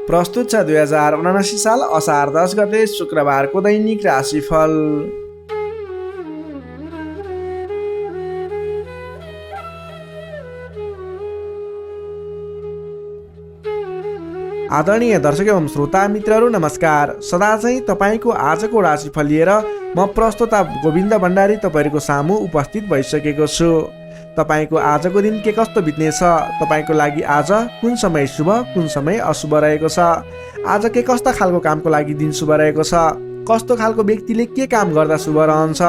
प्रस्तुत छ 2079 साल असार 10 गते शुक्रबारको दैनिक राशिफल। आदरणीय दर्शक एवं श्रोता मित्रहरू नमस्कार। सदा चाहिँ तपाईँको आजको राशिफल लिएर म प्रस्तोता गोविन्द भण्डारी तपाईँहरूको सामु उपस्थित भइसकेको छु। तपाईँको आजको दिन के कस्तो बित्नेछ, तपाईँको लागि आज कुन समय शुभ कुन समय अशुभ रहेको छ, आज के कस्ता खालको कामको लागि दिन शुभ रहेको छ, कस्तो खालको व्यक्तिले के काम गर्दा शुभ रहन्छ,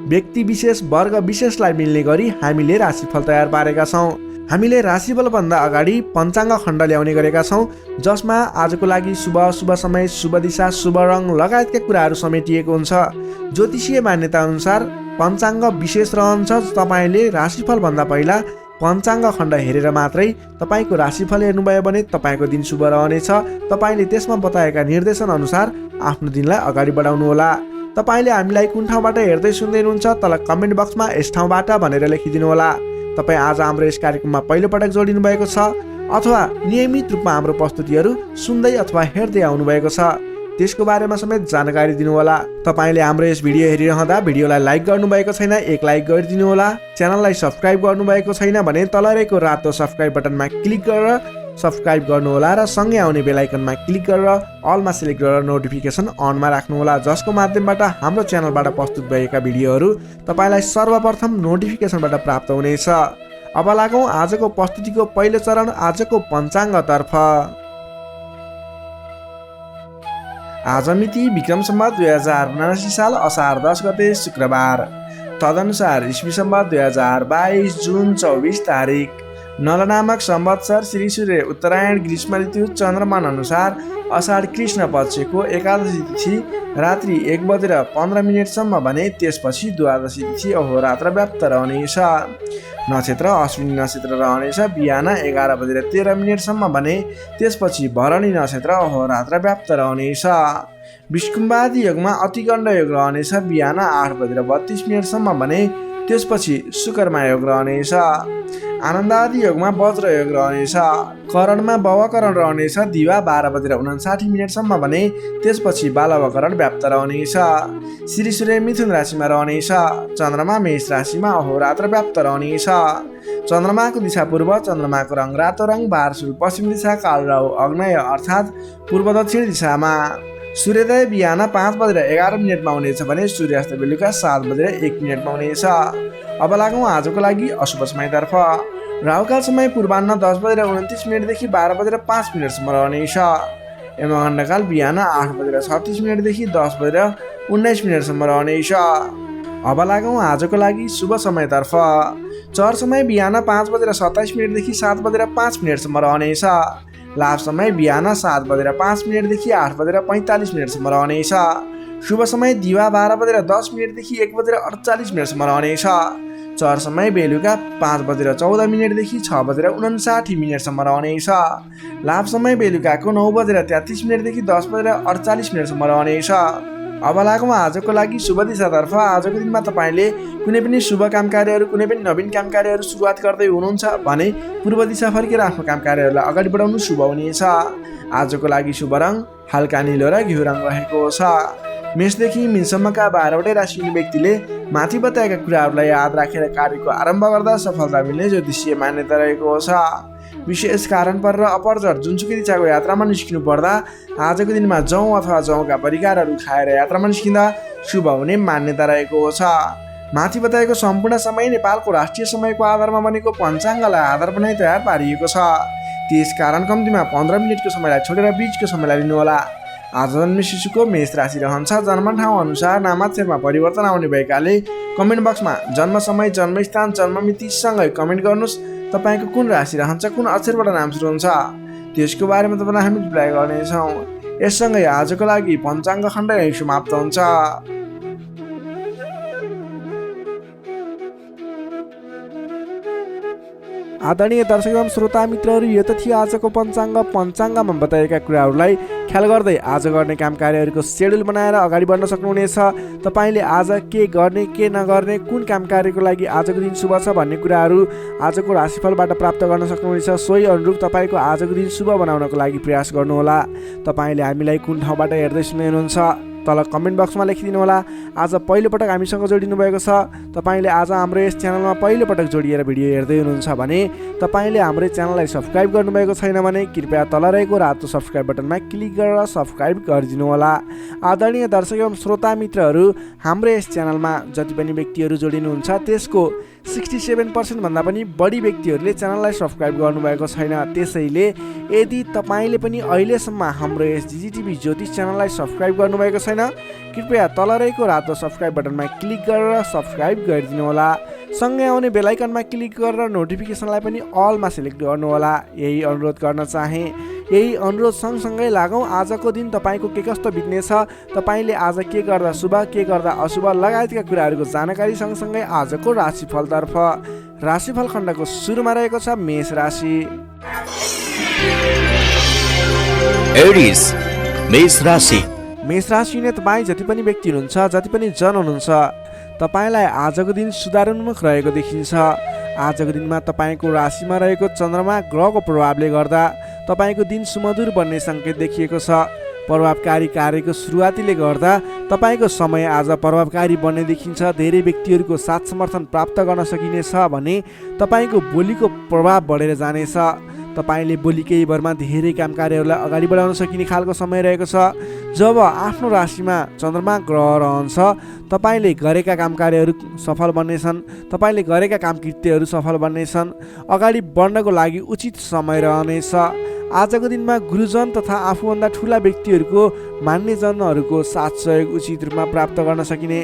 व्यक्ति विशेष वर्ग विशेषलाई मिल्ने गरी हामीले राशिफल तयार पारेका छौँ। हामीले राशिफलभन्दा अगाडि पञ्चाङ्ग खण्ड ल्याउने गरेका छौँ, जसमा आजको लागि शुभ शुभ समय शुभ दिशा शुभ रङ लगायतका कुराहरू समेटिएको हुन्छ। ज्योतिषीय मान्यता अनुसार पञ्चाङ्ग विशेष रहन्छ। तपाईँले राशिफलभन्दा पहिला पञ्चाङ्ग खण्ड हेरेर मात्रै तपाईँको राशिफल हेर्नुभयो भने तपाईँको दिन शुभ रहनेछ। तपाईँले त्यसमा बताएका निर्देशन अनुसार आफ्नो दिनलाई अगाडि बढाउनुहोला। तपाईँले हामीलाई कुन ठाउँबाट हेर्दै सुन्दै हुनुहुन्छ तल कमेन्ट बक्समा यस ठाउँबाट भनेर लेखिदिनुहोला। तपाईँ आज हाम्रो यस कार्यक्रममा पहिलोपटक जोडिनु भएको छ अथवा नियमित रूपमा हाम्रो प्रस्तुतिहरू सुन्दै अथवा हेर्दै आउनुभएको छ, त्यसको बारेमा समेत जानकारी दिनुहोला। तपाईँले हाम्रो यस भिडियो हेरिरहँदा भिडियोलाई लाइक गर्नुभएको छैन, एक लाइक गरिदिनुहोला। च्यानललाई सब्सक्राइब गर्नुभएको छैन भने तल रहेको रातो सब्सक्राइब बटनमा क्लिक गरेर सब्सक्राइब गर्नुहोला र सँगै आउने बेल आइकनमा क्लिक गरेर अलमा सिलेक्ट गरेर नोटिफिकेसन अनमा राख्नुहोला, जसको माध्यमबाट हाम्रो च्यानलबाट प्रस्तुत भएका भिडियोहरू तपाईँलाई सर्वप्रथम नोटिफिकेसनबाट प्राप्त हुनेछ। अब लागौँ आजको प्रस्तुतिको पहिलो चरण आजको पञ्चाङ्गतर्फ। आज मिति विक्रम सम्वत 2079 साल असार 10 गते शुक्रबार, तदनुसार इस्वी सम्वत 2022 जुन 24 तारिक। नल नामक संवत्सर श्री सूर्य उत्तरायण ग्रीष्म ऋतु चन्द्रमान अनुसार अषाढ कृष्ण पक्षको एकादशी तिथि रात्रि 1:15 भने त्यसपछि द्वादशी तिथि अहोरात्र व्याप्त रहनेछ। नक्षत्र अश्विनी नक्षत्र रहनेछ बिहान 11:13 भने त्यसपछि भरणी नक्षत्र अहोरात्र व्याप्त रहनेछ। विष्कुम्बादी योगमा अतिगण्ड योग रहनेछ बिहान 8:32 भने त्यसपछि शुक्रमा योग रहनेछ। आनन्दादि योगमा वज्र योग रहनेछ। करणमा भवकरण रहनेछ दिवा 12:59 भने त्यसपछि बालवकरण व्याप्त रहनेछ। श्री सूर्य मिथुन राशिमा रहनेछ। चन्द्रमा मेष राशिमा अहोरात्र व्याप्त रहनेछ। चन्द्रमाको दिशा पूर्व, चन्द्रमाको रङ रातो रङ, बारसुल पश्चिम दिशा, काल राहु अग्नेय अर्थात् पूर्व दक्षिण दिशामा। सूर्योदय बिहान 5:11 हुनेछ भने सूर्यास्त बेलुका 7:01 हुनेछ। अब लागौँ आजको लागि अशुभ समयतर्फ। राहुकाल समय पूर्वाह्न 10:29 देखि 12:05 रहनेछ। यमगण्डकाल बिहान 8:36 देखि 10:19 रहनेछ। अब लागौँ आजको लागि शुभ समयतर्फ। चर समय बिहान 5:27 देखि 7:05 रहनेछ। लाभ समय बिहान 7:05 देखि 8:45 रहनेछ। शुभ समय दिवा 12:10 देखि 1:48 रहनेछ। चर समय बेलुका 5:14 देखि 6:59 रहनेछ। लाभ समय बेलुकाको 9:33 देखि 10:48 रहनेछ। अब लागौँ आजको लागि शुभ दिशातर्फ। आजको दिनमा तपाईँले कुनै पनि शुभ काम कार्यहरू, कुनै पनि नवीन काम कार्यहरू सुरुवात गर्दै हुनुहुन्छ भने पूर्व दिशा फर्केर आफ्नो काम कार्यहरूलाई अगाडि बढाउनु शुभ हुनेछ। आजको लागि शुभ रङ हल्का नीलो र घिउ रङ रहेको छ। मेषदेखि मीनसम्मका 12वटै राशि व्यक्तिले माथि बताएका कुराहरूलाई याद राखेर कार्यको आरम्भ गर्दा सफलता मिल्ने ज्योतिषीय मान्यता रहेको छ। विशेष कारण पर अपरझट जुनसुकै दिशाको यात्रामा निस्किनु पर्दा आजको दिनमा जौँ अथवा जौँका परिकारहरू खाएर यात्रामा निस्किँदा शुभ हुने मान्यता रहेको छ। माथि बताएको सम्पूर्ण समय नेपालको राष्ट्रिय समयको आधारमा बनेको पञ्चाङ्गलाई आधार बनाई तयार पारिएको छ। त्यसकारण कम्तीमा 15 मिनटको समयलाई छोडेर बीचको समयलाई लिनुहोला। आज जन्मे शिशुको मेष राशि रहन्छ। जन्म ठाउँ अनुसार नामाक्षरमा परिवर्तन आउने भएकाले कमेन्ट बक्समा जन्म समय, जन्मस्थान, जन्ममिति सँगै कमेन्ट गर्नुहोस्। तपाईँको कुन राशि रहन्छ, कुन अक्षरबाट नाम सुरु हुन्छ, त्यसको बारेमा तपाईँलाई हामी रिप्लाई गर्नेछौँ। यससँगै आजको लागि पञ्चाङ्ग खण्ड यही समाप्त हुन्छ। आदरणीय दर्शक एवं श्रोता मित्रहरू, यो त थियो आजको पञ्चाङ्गमा बताएका कुराहरूलाई ख्याल गर्दै आज गर्ने काम कार्यहरूको सेड्युल बनाएर अगाडि बढ्न सक्नुहुनेछ। तपाईँले आज के गर्ने के नगर्ने, कुन काम कार्यको लागि आजको दिन शुभ छ भन्ने कुराहरू आजको राशिफलबाट प्राप्त गर्न सक्नुहुनेछ। सोही अनुरूप तपाईँको आजको दिन शुभ बनाउनको लागि प्रयास गर्नुहोला। तपाईँले हामीलाई कुन ठाउँबाट हेर्दै सुन्दै हुनुहुन्छ तल कमेन्ट बक्समा लेखिदिनु होला। आज पहिलोपटक हामीसँग जोडिनु भएको छ, तपाईँले आज हाम्रो यस च्यानलमा पहिलोपटक जोडिएर भिडियो हेर्दै हुनुहुन्छ भने तपाईँले हाम्रो च्यानललाई सब्सक्राइब गर्नुभएको छैन भने कृपया तल रहेको रातो सब्सक्राइब बटनमा क्लिक गरेर सब्सक्राइब गरिदिनु होला। आदरणीय दर्शक एवं श्रोता मित्रहरू, हाम्रो यस च्यानलमा जति पनि व्यक्तिहरू जोडिनुहुन्छ त्यसको 67% भन्दा पनि बढी व्यक्तिहरूले च्यानललाई सब्सक्राइब गर्नुभएको छैन। त्यसैले यदि तपाईँले पनि अहिलेसम्म हाम्रो यस जिजिटिभी ज्योतिष च्यानललाई सब्सक्राइब गर्नुभएको छैन, कृपया तल रहेको रातो सब्सक्राइब बटनमा क्लिक गरेर सब्सक्राइब गरिदिनु होला। सँगै आउने बेल आइकनमा क्लिक गरेर नोटिफिकेसनलाई पनि अलमा सिलेक्ट गर्नुहोला। यही अनुरोध गर्न चाहे। यही अनुरोध सँगसँगै लागौँ आजको दिन तपाईँको के कस्तो बित्नेछ, तपाईँले आज के गर्दा शुभ के गर्दा अशुभ लगायतका कुराहरूको जानकारी सँगसँगै आजको राशिफलतर्फ। राशिफल खण्डको सुरुमा रहेको छ मेष राशि। एरिस मेष राशि। मेष राशिले तपाईँ जति पनि व्यक्ति हुनुहुन्छ, जति पनि जन हुनुहुन्छ, तपाईँलाई आजको दिन सुधारोन्मुख रहेको देखिन्छ। आजको दिनमा तपाईँको राशिमा रहेको चन्द्रमा ग्रहको प्रभावले गर्दा तपाईँको दिन सुमधुर बन्ने सङ्केत देखिएको छ। प्रभावकारी कार्यको सुरुवातीले गर्दा तपाईँको समय आज प्रभावकारी बन्ने देखिन्छ। धेरै व्यक्तिहरूको साथ समर्थन प्राप्त गर्न सकिनेछ भने तपाईँको बोलीको प्रभाव बढेर जानेछ। तपाईँले बोली केही भरमा धेरै काम कार्यहरूलाई अगाडि बढाउन सकिने खालको समय रहेको छ। जब आफ्नो राशिमा चन्द्रमा ग्रह रहन्छ, तपाईँले गरेका काम कार्यहरू सफल बन्नेछन्। तपाईँले गरेका काम कृत्यहरू सफल बन्नेछन्। अगाडि बढ्नको लागि उचित समय रहनेछ। आजको दिनमा गुरुजन तथा आफूभन्दा ठुला व्यक्तिहरूको मान्यजनहरूको साथ सहयोग उचित रूपमा प्राप्त गर्न सकिने।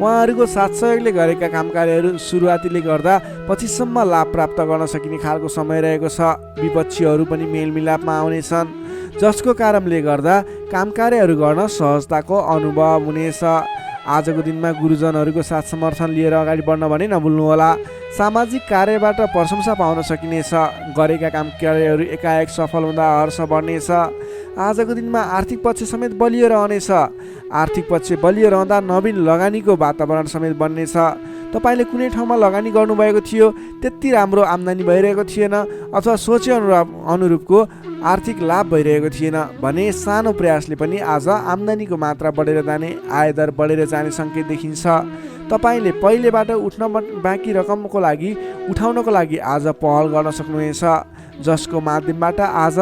उहाँहरूको साथ सहयोगले गरेका काम कार्यहरू सुरुवातीले गर्दा पछिसम्म लाभ प्राप्त गर्न सकिने खालको समय रहेको छ। विपक्षीहरू पनि मेलमिलापमा आउनेछन्, जसको कारणले गर्दा काम कार्यहरू गर्न सहजताको अनुभव हुनेछ। आजको दिनमा गुरुजनहरूको साथ समर्थन लिएर अगाडि बढ्न भने नभुल्नुहोला। सामाजिक कार्यबाट प्रशंसा पाउन सकिनेछ। गरेका काम कार्यहरू एकाएक सफल हुँदा हर्ष बढ्नेछ। आजको दिनमा आर्थिक पक्ष समेत बलियो रहनेछ। आर्थिक पक्ष बलियो रहँदा नवीन लगानीको वातावरण समेत बन्नेछ। तपाईँले कुनै ठाउँमा लगानी गर्नुभएको थियो, त्यति राम्रो आम्दानी भइरहेको थिएन अथवा सोचे अनुरूपको आर्थिक लाभ भइरहेको थिएन भने सानो प्रयासले पनि आज आम्दानीको मात्रा बढेर जाने, आयदर बढेर जाने सङ्केत देखिन्छ। तपाईँले पहिलेबाट बाँकी रकमको लागि उठाउनको लागि आज पहल गर्न सक्नुहुनेछ, जसको माध्यमबाट आज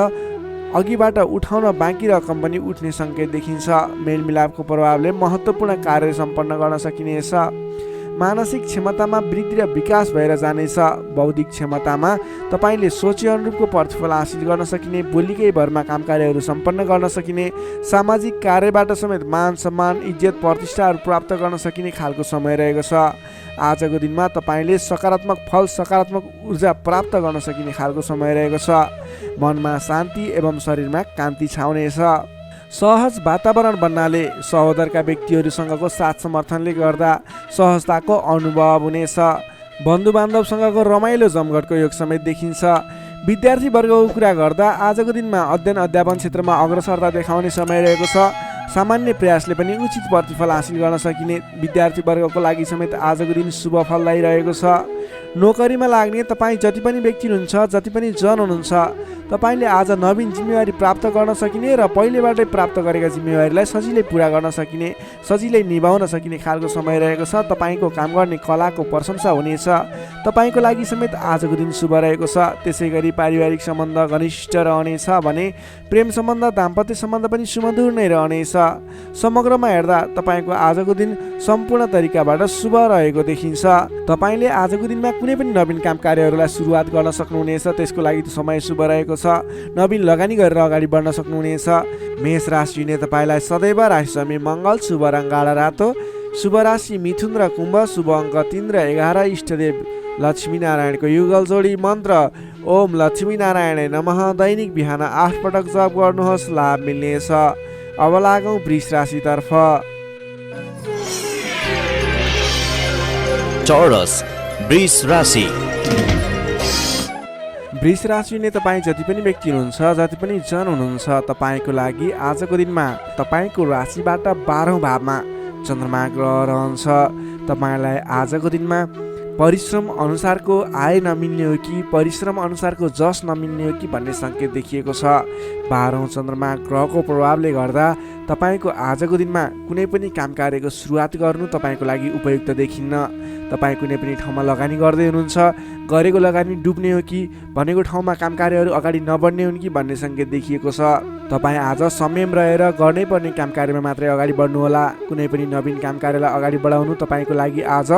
अघिबाट उठाउन बाँकी रकम पनि उठ्ने सङ्केत देखिन्छ। मेलमिलापको प्रभावले महत्त्वपूर्ण कार्य सम्पन्न गर्न सकिनेछ। मानसिक क्षमतामा वृद्धि र विकास भएर जानेछ। बौद्धिक क्षमतामा तपाईँले सोचे अनुरूपको प्रतिफल हासिल गर्न सकिने, बोलीकै भरमा काम कार्यहरू सम्पन्न गर्न सकिने, सामाजिक कार्यबाट समेत मान सम्मान इज्जत प्रतिष्ठाहरू प्राप्त गर्न सकिने खालको समय रहेको छ। आजको दिनमा तपाईँले सकारात्मक फल सकारात्मक ऊर्जा प्राप्त गर्न सकिने खालको समय रहेको छ। मनमा शान्ति एवं शरीरमा कान्ति छाउनेछ। सहज वातावरण बन्नाले सहोदरका व्यक्तिहरूसँगको साथ समर्थनले गर्दा सहजताको अनुभव हुनेछ। बन्धुबान्धवसँगको रमाइलो जमघटको योग समेत देखिन्छ। विद्यार्थी वर्गको कुरा गर्दा आजको दिनमा अध्ययन अध्यापन क्षेत्रमा अग्रसरता देखाउने समय रहेको छ। सामान्य प्रयासले पनि उचित प्रतिफल हासिल गर्न सकिने विद्यार्थी वर्गको लागि समेत आजको दिन शुभ फलदायी रहेको छ। नोकरीमा लाग्ने तपाईँ जति पनि व्यक्ति हुनुहुन्छ, जति पनि जन हुनुहुन्छ, तपाईँले आज नवीन जिम्मेवारी प्राप्त गर्न सकिने र पहिलेबाटै प्राप्त गरेका जिम्मेवारीलाई सजिलै पुरा गर्न सकिने, सजिलै निभाउन सकिने खालको समय रहेको छ। तपाईँको काम गर्ने कलाको प्रशंसा हुनेछ। तपाईँको लागि समेत आजको दिन शुभ रहेको छ। त्यसै गरी पारिवारिक सम्बन्ध घनिष्ठ रहनेछ भने प्रेम सम्बन्ध दाम्पत्य सम्बन्ध पनि सुमधुर नै रहनेछ। समग्रमा हेर्दा तपाईँको आजको दिन सम्पूर्ण तरिकाबाट शुभ रहेको देखिन्छ। तपाईँले आजको दिनमा कुनै पनि नवीन काम कार्यहरूलाई सुरुवात गर्न सक्नुहुनेछ, त्यसको लागि समय शुभ रहेको छ। नवीन लगानी गरेर अगाडि बढ्न सक्नुहुनेछ। मेष राशिले तपाईँलाई सदैव राशिस्वामी मङ्गल, शुभ रङ गाढा रातो, शुभ राशि मिथुन र कुम्भ, शुभ अङ्क 3 र 11, इष्टदेव लक्ष्मीनारायणको युगल जोडी मन्त्र ओम लक्ष्मीनारायण नमः दैनिक बिहान 8 पटक जप गर्नुहोस्, लाभ मिल्नेछ। अब लागौँ वृष राशितर्फ। चौरस वृष राशि। वृष राशि हुने तपाईँ जति पनि व्यक्ति हुनुहुन्छ, जति पनि जन हुनुहुन्छ, तपाईँको लागि आजको दिनमा तपाईँको राशिबाट 12औं भावमा चन्द्रमा ग्रह रहन्छ। तपाईँलाई आजको दिनमा परिश्रम अनुसारको आय नमिल्ने हो कि परिश्रम अनुसारको जस नमिल्ने हो कि भन्ने सङ्केत देखिएको छ। 12औं चन्द्रमा ग्रहको प्रभावले गर्दा तपाईँको आजको दिनमा कुनै पनि काम कार्यको सुरुवात गर्नु तपाईँको लागि उपयुक्त देखिन्न। तपाईँ कुनै पनि ठाउँमा लगानी गर्दै हुनुहुन्छ, गरेको लगानी डुब्ने हो कि भनेको ठाउँमा काम कार्यहरू अगाडि नबढ्ने हुन् कि भन्ने सङ्केत देखिएको छ। तपाईँ आज संयम रहेर गर्नै पर्ने काम कार्यमा मात्रै अगाडि बढ्नुहोला। कुनै पनि नवीन काम कार्यलाई अगाडि बढाउनु तपाईँको लागि आज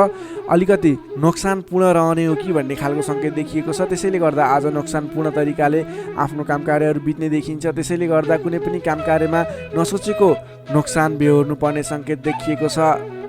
अलिकति नोक्सानपूर्ण रहने हो कि भन्ने खालको सङ्केत देखिएको छ। त्यसैले गर्दा आज नोक्सानपूर्ण तरिकाले आफ्नो काम कार्यहरू बित्ने देखिन्छ। त्यसैले गर्दा कुनै पनि काम कार्यमा नसोचेको नोक्सान बेहोर्नु पर्ने सङ्केत देखिएको छ।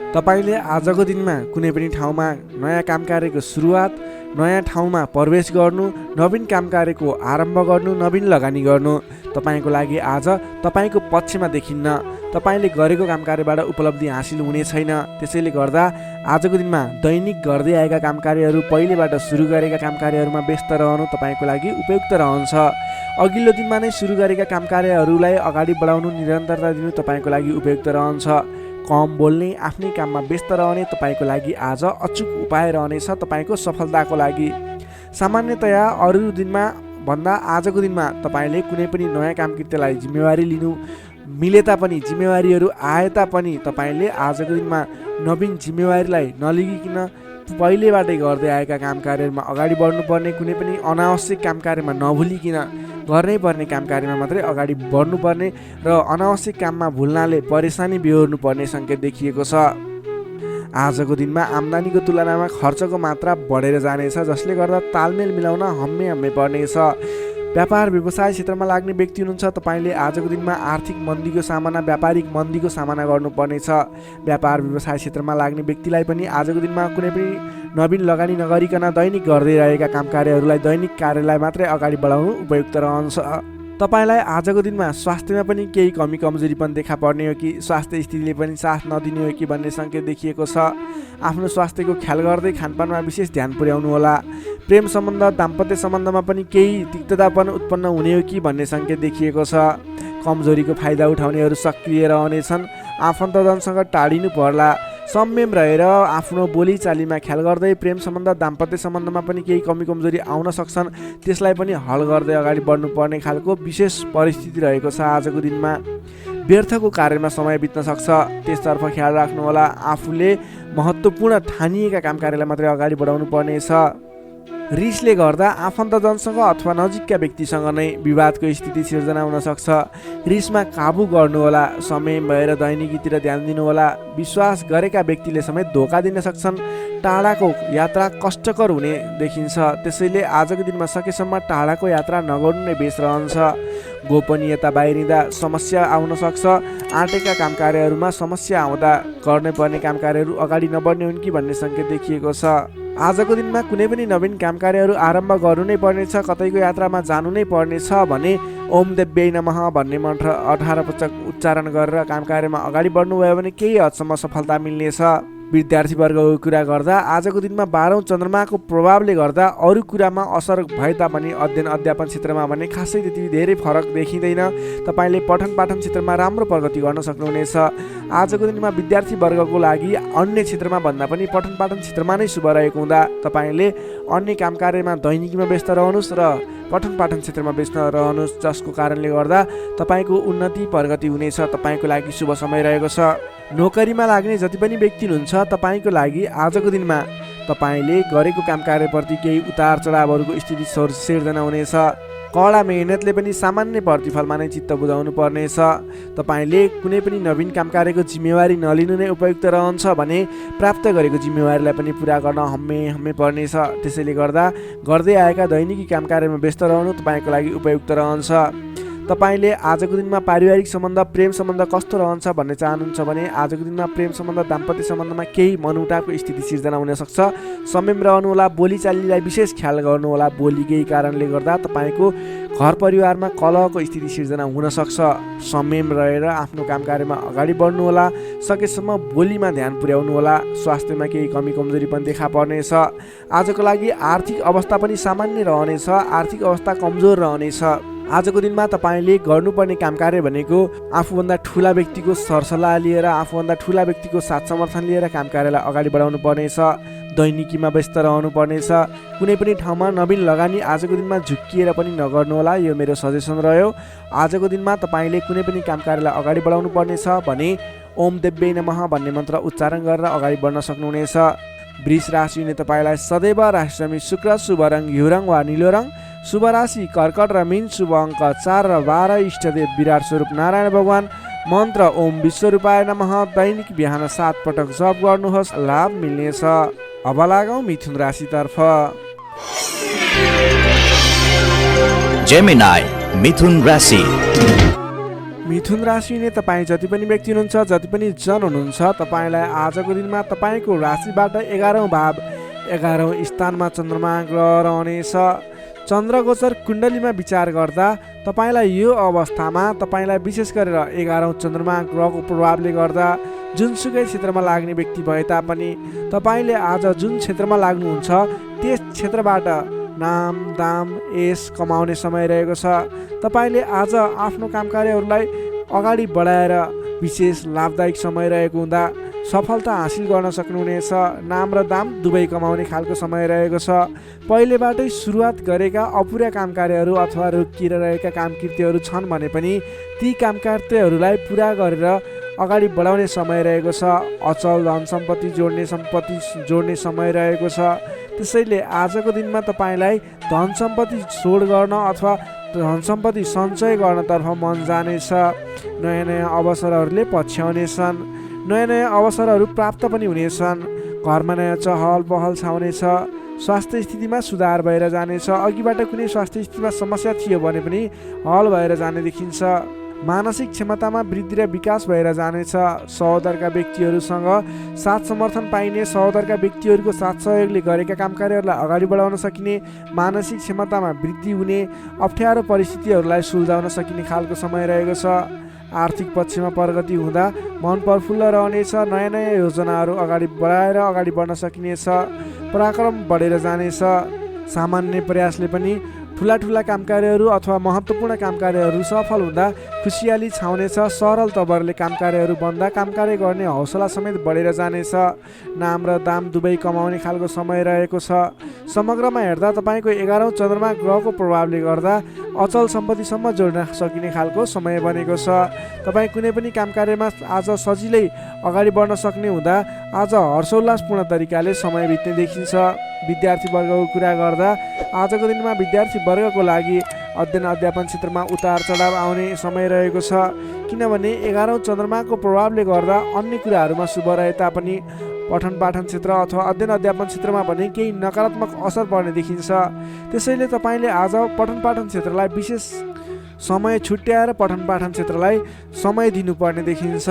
तपाईँले आजको दिनमा कुनै पनि ठाउँमा नयाँ काम कार्यको सुरुवात, नयाँ ठाउँमा प्रवेश गर्नु, नवीन काम कार्यको आरम्भ गर्नु, नवीन लगानी गर्नु तपाईँको लागि आज तपाईँको पक्षमा देखिन्न। तपाईँले गरेको काम कार्यबाट उपलब्धि हासिल हुने छैन। त्यसैले गर्दा आजको दिनमा दैनिक गर्दै आएका काम कार्यहरू, पहिलेबाट सुरु गरेका काम कार्यहरूमा व्यस्त रहनु तपाईँको लागि उपयुक्त रहन्छ। अघिल्लो दिनमा नै सुरु गरेका काम कार्यहरूलाई अगाडि बढाउनु, निरन्तरता दिनु तपाईँको लागि उपयुक्त रहन्छ। कम बोल्ने, आफ्नै काममा व्यस्त रहने तपाईँको लागि आज अचुक उपाय रहनेछ तपाईँको सफलताको लागि। सामान्यतया अरू दिनमा भन्दा आजको दिनमा तपाईँले कुनै पनि नयाँ काम कृत्यलाई जिम्मेवारी लिनु मिले तापनि, जिम्मेवारीहरू आए तापनि तपाईँले आजको दिनमा नवीन जिम्मेवारीलाई नलिगिकन पहिलेबाटै गर्दै आएका काम कार्यहरूमा अगाडि बढ्नुपर्ने, कुनै पनि अनावश्यक काम कार्यमा नभुलिकन गर्नै पर्ने काम कार्यमा मात्रै अगाडि बढ्नुपर्ने र अनावश्यक काममा भुल्नाले परेशानी बेहोर्नु पर्ने सङ्केत देखिएको छ। आजको दिनमा आम्दानीको तुलनामा खर्चको मात्रा बढेर जानेछ, जसले गर्दा तालमेल मिलाउन हम्मे पर्नेछ। व्यापार व्यवसाय क्षेत्रमा लाग्ने व्यक्ति हुनुहुन्छ, तपाईँले आजको दिनमा आर्थिक मन्दीको सामना, व्यापारिक मन्दीको सामना गर्नुपर्नेछ। व्यापार व्यवसाय क्षेत्रमा लाग्ने व्यक्तिलाई पनि आजको दिनमा कुनै पनि नवीन लगानी नगरिकन दैनिक गर्दै रहेका काम कार्यहरूलाई, दैनिक कार्यलाई मात्रै अगाडि बढाउनु उपयुक्त रहन्छ। तपाईँलाई आजको दिनमा स्वास्थ्यमा पनि केही कमी कमजोरी पनि देखा पर्ने हो कि स्वास्थ्य स्थितिले पनि साथ नदिने हो कि भन्ने सङ्केत देखिएको छ। आफ्नो स्वास्थ्यको ख्याल गर्दै खानपानमा विशेष ध्यान पुर्याउनु होला। प्रेम सम्बन्ध, दाम्पत्य सम्बन्धमा पनि केही तिक्ततापन उत्पन्न हुने हो कि भन्ने सङ्केत देखिएको छ। कमजोरीको फाइदा उठाउनेहरू सक्रिय रहनेछन्। आफन्तजनसँग टाढिनु पर्ला। संयम रहेर आफ्नो बोलीचालीमा ख्याल गर्दै प्रेम सम्बन्ध, दाम्पत्य सम्बन्धमा पनि केही कमी कमजोरी आउन सक्छन्, त्यसलाई पनि हल गर्दै अगाडि बढ्नुपर्ने खालको विशेष परिस्थिति रहेको छ। आजको दिनमा व्यर्थको कार्यमा समय बित्न सक्छ, त्यसतर्फ ख्याल राख्नुहोला। आफूले महत्त्वपूर्ण ठानिएका काम कार्यलाई मात्रै अगाडि बढाउनु पर्नेछ। रिसले गर्दा आफन्तजनसँग अथवा नजिकका व्यक्तिसँग नै विवादको स्थिति सिर्जना हुन सक्छ। रिसमा काबु गर्नुहोला। समय भएर दैनिकीतिर ध्यान दिनुहोला। विश्वास गरेका व्यक्तिले समेत धोका दिन सक्छन्। टाढाको यात्रा कष्टकर हुने देखिन्छ, त्यसैले आजको दिनमा सकेसम्म टाढाको यात्रा नगर्नु नै बेस रहन्छ। गोपनीयता बाहिरिँदा समस्या आउन सक्छ। आँटेका काम कार्यहरूमा समस्या आउँदा गर्नै पर्ने काम कार्यहरू अगाडि नबढ्ने हुन् कि भन्ने सङ्केत देखिएको छ। आजको दिनमा कुनै पनि नवीन काम कार्यहरू आरम्भ गर्नु नै पर्नेछ, कतैको यात्रामा जानु नै पर्नेछ भने ओम देव्यै नमः भन्ने मन्त्र 18 पटक उच्चारण गरेर काम कार्यमा अगाडि बढ्नुभयो भने केही हदसम्म सफलता मिल्नेछ। विद्यार्थीवर्गको कुरा गर्दा आजको दिनमा 12औं चन्द्रमाको प्रभावले गर्दा अरू कुरामा असर भए तापनि अध्ययन अध्यापन क्षेत्रमा भने खासै त्यति धेरै फरक देखिँदैन। तपाईँले पठन पाठन क्षेत्रमा राम्रो प्रगति गर्न सक्नुहुनेछ। आजको दिनमा विद्यार्थीवर्गको लागि अन्य क्षेत्रमा भन्दा पनि पठन पाठन क्षेत्रमा नै शुभ रहेको हुँदा तपाईँले अन्य काम कार्यमा दैनिकीमा व्यस्त रहनुहोस् र पठन पाठन क्षेत्रमा व्यस्त रहनुहोस्, जसको कारणले गर्दा तपाईँको उन्नति प्रगति हुनेछ। तपाईँको लागि शुभ समय रहेको छ। नोकरीमा लाग्ने जति पनि व्यक्ति हुनुहुन्छ, तपाईँको लागि आजको दिनमा तपाईँले गरेको काम कार्यप्रति केही उतार चढावहरूको स्थिति सिर्जना हुनेछ। कडा मेहनतले पनि सामान्य प्रतिफलमा नै चित्त बुझाउनु पर्नेछ। तपाईँले कुनै पनि नवीन काम कार्यको जिम्मेवारी नलिनु नै उपयुक्त रहन्छ भने प्राप्त गरेको जिम्मेवारीलाई पनि पुरा गर्न हम्मे पर्नेछ। त्यसैले गर्दा गर्दै आएका दैनिकी काम कार्यमा व्यस्त रहनु तपाईँको लागि उपयुक्त रहन्छ। तपाईँले आजको दिनमा पारिवारिक सम्बन्ध प्रेम सम्बन्ध कस्तो रहन्छ भन्ने चाहनुहुन्छ भने आजको दिनमा प्रेम सम्बन्ध दाम्पत्य सम्बन्धमा केही मनमुटावको स्थिति सिर्जना हुनसक्छ। संयम रहनुहोला, बोलीचालीलाई विशेष ख्याल गर्नुहोला। बोली केही कारणले गर्दा तपाईँको घर परिवारमा कलहको स्थिति सिर्जना हुनसक्छ। संयम रहेर आफ्नो काम कार्यमा अगाडि बढ्नुहोला। सकेसम्म बोलीमा ध्यान पुर्याउनुहोला। स्वास्थ्यमा केही कमी कमजोरी पनि देखा पर्नेछ। आजको लागि आर्थिक अवस्था पनि सामान्य रहनेछ। आर्थिक अवस्था कमजोर रहनेछ। आजको दिनमा तपाईँले गर्नुपर्ने काम कार्य भनेको आफूभन्दा ठुला व्यक्तिको सरसल्लाह लिएर, आफूभन्दा ठुला व्यक्तिको साथ समर्थन लिएर काम कार्यलाई अगाडि बढाउनु पर्नेछ। दैनिकीमा व्यस्त रहनु पर्नेछ। कुनै पनि ठाउँमा नवीन लगानी आजको दिनमा झुक्किएर पनि नगर्नुहोला। यो मेरो सजेसन रह्यो। आजको दिनमा तपाईँले कुनै पनि काम कार्यलाई अगाडि बढाउनु पर्नेछ भने ओम देव्यै नमः भन्ने मन्त्र उच्चारण गरेर अगाडि बढ्न सक्नुहुनेछ। वृष राशिले तपाईँलाई सदैव राशिस्वामी शुक्र, शुभ रङ घिउ रङ वा निलो रङ, शुभ राशि कर्कट र मीन, शुभ अङ्क 4 र 12, इष्टदेव विराट स्वरूप नारायण भगवान, मन्त्र ओम विश्वरूपाय नमः। दैनिक बिहान 7 पटक जप गर्नुहोस्, लाभ मिल्नेछ। अब लागौँ मिथुन राशितर्फ। जेमिनाई मिथुन राशि। मिथुन राशि नै तपाईँ जति पनि व्यक्ति हुनुहुन्छ, जति पनि जन हुनुहुन्छ, तपाईँलाई आजको दिनमा तपाईँको राशिबाट 11औँ भाव 11औँ स्थानमा चन्द्रमा ग्रह रहनेछ। चन्द्रगोचर कुण्डलीमा विचार गर्दा तपाईँलाई यो अवस्थामा तपाईँलाई विशेष गरेर 11औँ चन्द्रमा ग्रहको प्रभावले गर्दा जुनसुकै क्षेत्रमा लाग्ने व्यक्ति भए तापनि तपाईँले आज जुन क्षेत्रमा लाग्नुहुन्छ त्यस क्षेत्रबाट नाम दाम यश कमाउने समय रहेको छ। तपाईँले आज आफ्नो काम कार्यहरूलाई अगाडि बढाएर विशेष लाभदायक समय रहेको हुँदा सफलता हासिल गर्न सक्नुहुनेछ। नाम र दाम दुवै कमाउने खालको समय रहेको छ। पहिलेबाटै सुरुवात गरेका अपुरा काम कार्यहरू अथवा रोकिएर रहेका काम कृत्यहरू छन् भने पनि ती काम कार्यहरूलाई पुरा गरेर अगाडि बढाउने समय रहेको छ। अचल धन सम्पत्ति जोड्ने समय रहेको छ। त्यसैले आजको दिनमा तपाईँलाई धन सम्पत्ति जोड गर्न अथवा धन सम्पत्ति सञ्चय गर्नतर्फ मन जानेछ। नयाँ नयाँ अवसरहरूले पछ्याउनेछन्। नयाँ नयाँ अवसरहरू प्राप्त पनि हुनेछन्। घरमा नयाँ चहल पहल छाउनेछ। स्वास्थ्य स्थितिमा सुधार भएर जानेछ। अघिबाट कुनै स्वास्थ्य स्थितिमा समस्या थियो भने पनि हल भएर जाने देखिन्छ। मानसिक क्षमतामा वृद्धि र विकास भएर जानेछ। सहोदरका व्यक्तिहरूसँग साथ समर्थन पाइने, सहोदरका व्यक्तिहरूको साथ सहयोगले गरेका काम कार्यहरूलाई अगाडि बढाउन सकिने, मानसिक क्षमतामा वृद्धि हुने, अप्ठ्यारो परिस्थितिहरूलाई सुल्झाउन सकिने खालको समय रहेको छ। आर्थिक पक्षमा प्रगति हुँदा मन प्रफुल्ल रहनेछ। नयाँ नयाँ योजनाहरू अगाडि बढाएर अगाडि बढ्न सकिनेछ। पराक्रम बढेर जानेछ। सामान्य प्रयासले पनि ठुला ठुला काम कार्यहरू अथवा महत्त्वपूर्ण काम कार्यहरू सफल हुँदा खुसियाली छाउनेछ। सरल तवरले काम कार्यहरू बन्दा काम कार्य गर्ने हौसला समेत बढेर जानेछ। नाम र दाम दुवै कमाउने खालको समय रहेको छ। समग्रमा हेर्दा तपाईँको 11औँ चन्द्रमा ग्रहको प्रभावले गर्दा अचल सम्पत्तिसम्म जोड्न सकिने खालको समय बनेको छ। तपाईँ कुनै पनि काम कार्यमा आज सजिलै अगाडि बढ्न सक्ने हुँदा आज हर्षोल्लासपूर्ण तरिकाले समय बित्ने देखिन्छ। विद्यार्थी वर्गको कुरा गर्दा आजको दिनमा विद्यार्थी वर्गको लागि अध्ययन अध्यापन क्षेत्रमा उतार चढाव आउने समय रहेको छ। किनभने 11औँ चन्द्रमाको प्रभावले गर्दा अन्य कुराहरूमा शुभ रहे तापनि पठन पाठन क्षेत्र अथवा अध्ययन अध्यापन क्षेत्रमा भने केही नकारात्मक असर पर्ने देखिन्छ। त्यसैले तपाईँले आज पठन पाठन क्षेत्रलाई विशेष समय छुट्याएर पठन पाठन क्षेत्रलाई समय दिनुपर्ने देखिन्छ।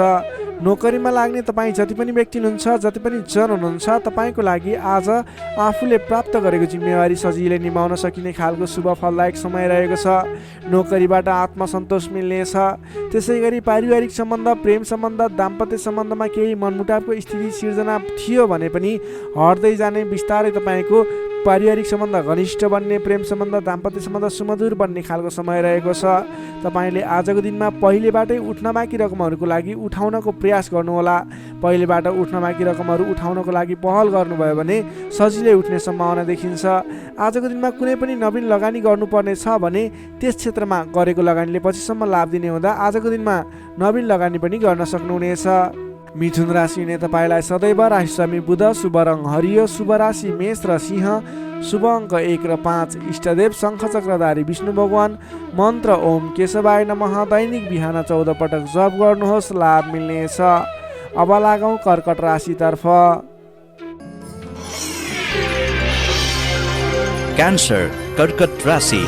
नोकरीमा लाग्ने तपाईँ जति पनि व्यक्ति हुनुहुन्छ, जति पनि जन हुनुहुन्छ, तपाईँको लागि आज आफूले प्राप्त गरेको जिम्मेवारी सजिलै निभाउन सकिने खालको शुभ फलदायक समय रहेको छ। नोकरीबाट आत्मसन्तोष मिल्नेछ। त्यसै गरी पारिवारिक सम्बन्ध, प्रेम सम्बन्ध, दाम्पत्य सम्बन्धमा केही मनमुटावको स्थिति सिर्जना थियो भने पनि हट्दै जाने, बिस्तारै तपाईँको पारिवारिक सम्बन्ध घनिष्ठ बन्ने, प्रेम सम्बन्ध, दाम्पत्य सम्बन्ध सुमधुर बन्ने खालको समय रहेको छ। तपाईँले आजको दिनमा पहिलेबाटै उठ्न बाँकी रकमहरूको लागि उठाउनको प्रयास गर्नुहोला। पहिलेबाट उठ्न बाँकी रकमहरू उठाउनको लागि पहल गर्नुभयो भने सजिलै उठ्ने सम्भावना देखिन्छ। आजको दिनमा कुनै पनि नवीन लगानी गर्नुपर्ने छ भने त्यस क्षेत्रमा गरेको लगानीले पछिसम्म लाभ दिने हुँदा आजको दिनमा नवीन लगानी पनि गर्न सक्नुहुनेछ। मिथुन राशिले तपाईँलाई सदैव राशिस्वामी बुध, शुभ रङ हरियो, शुभ राशि मेष र सिंह, शुभ अङ्क 1 र 5, इष्टदेव शङ्खचक्रधारी विष्णु भगवान, मन्त्र ओम केशवाय नमः। दैनिक बिहान 14 पटक जप गर्नुहोस्, लाभ मिल्नेछ। अब लागौँ कर्कट राशितर्फ। क्यान्सर कर्कट राशि।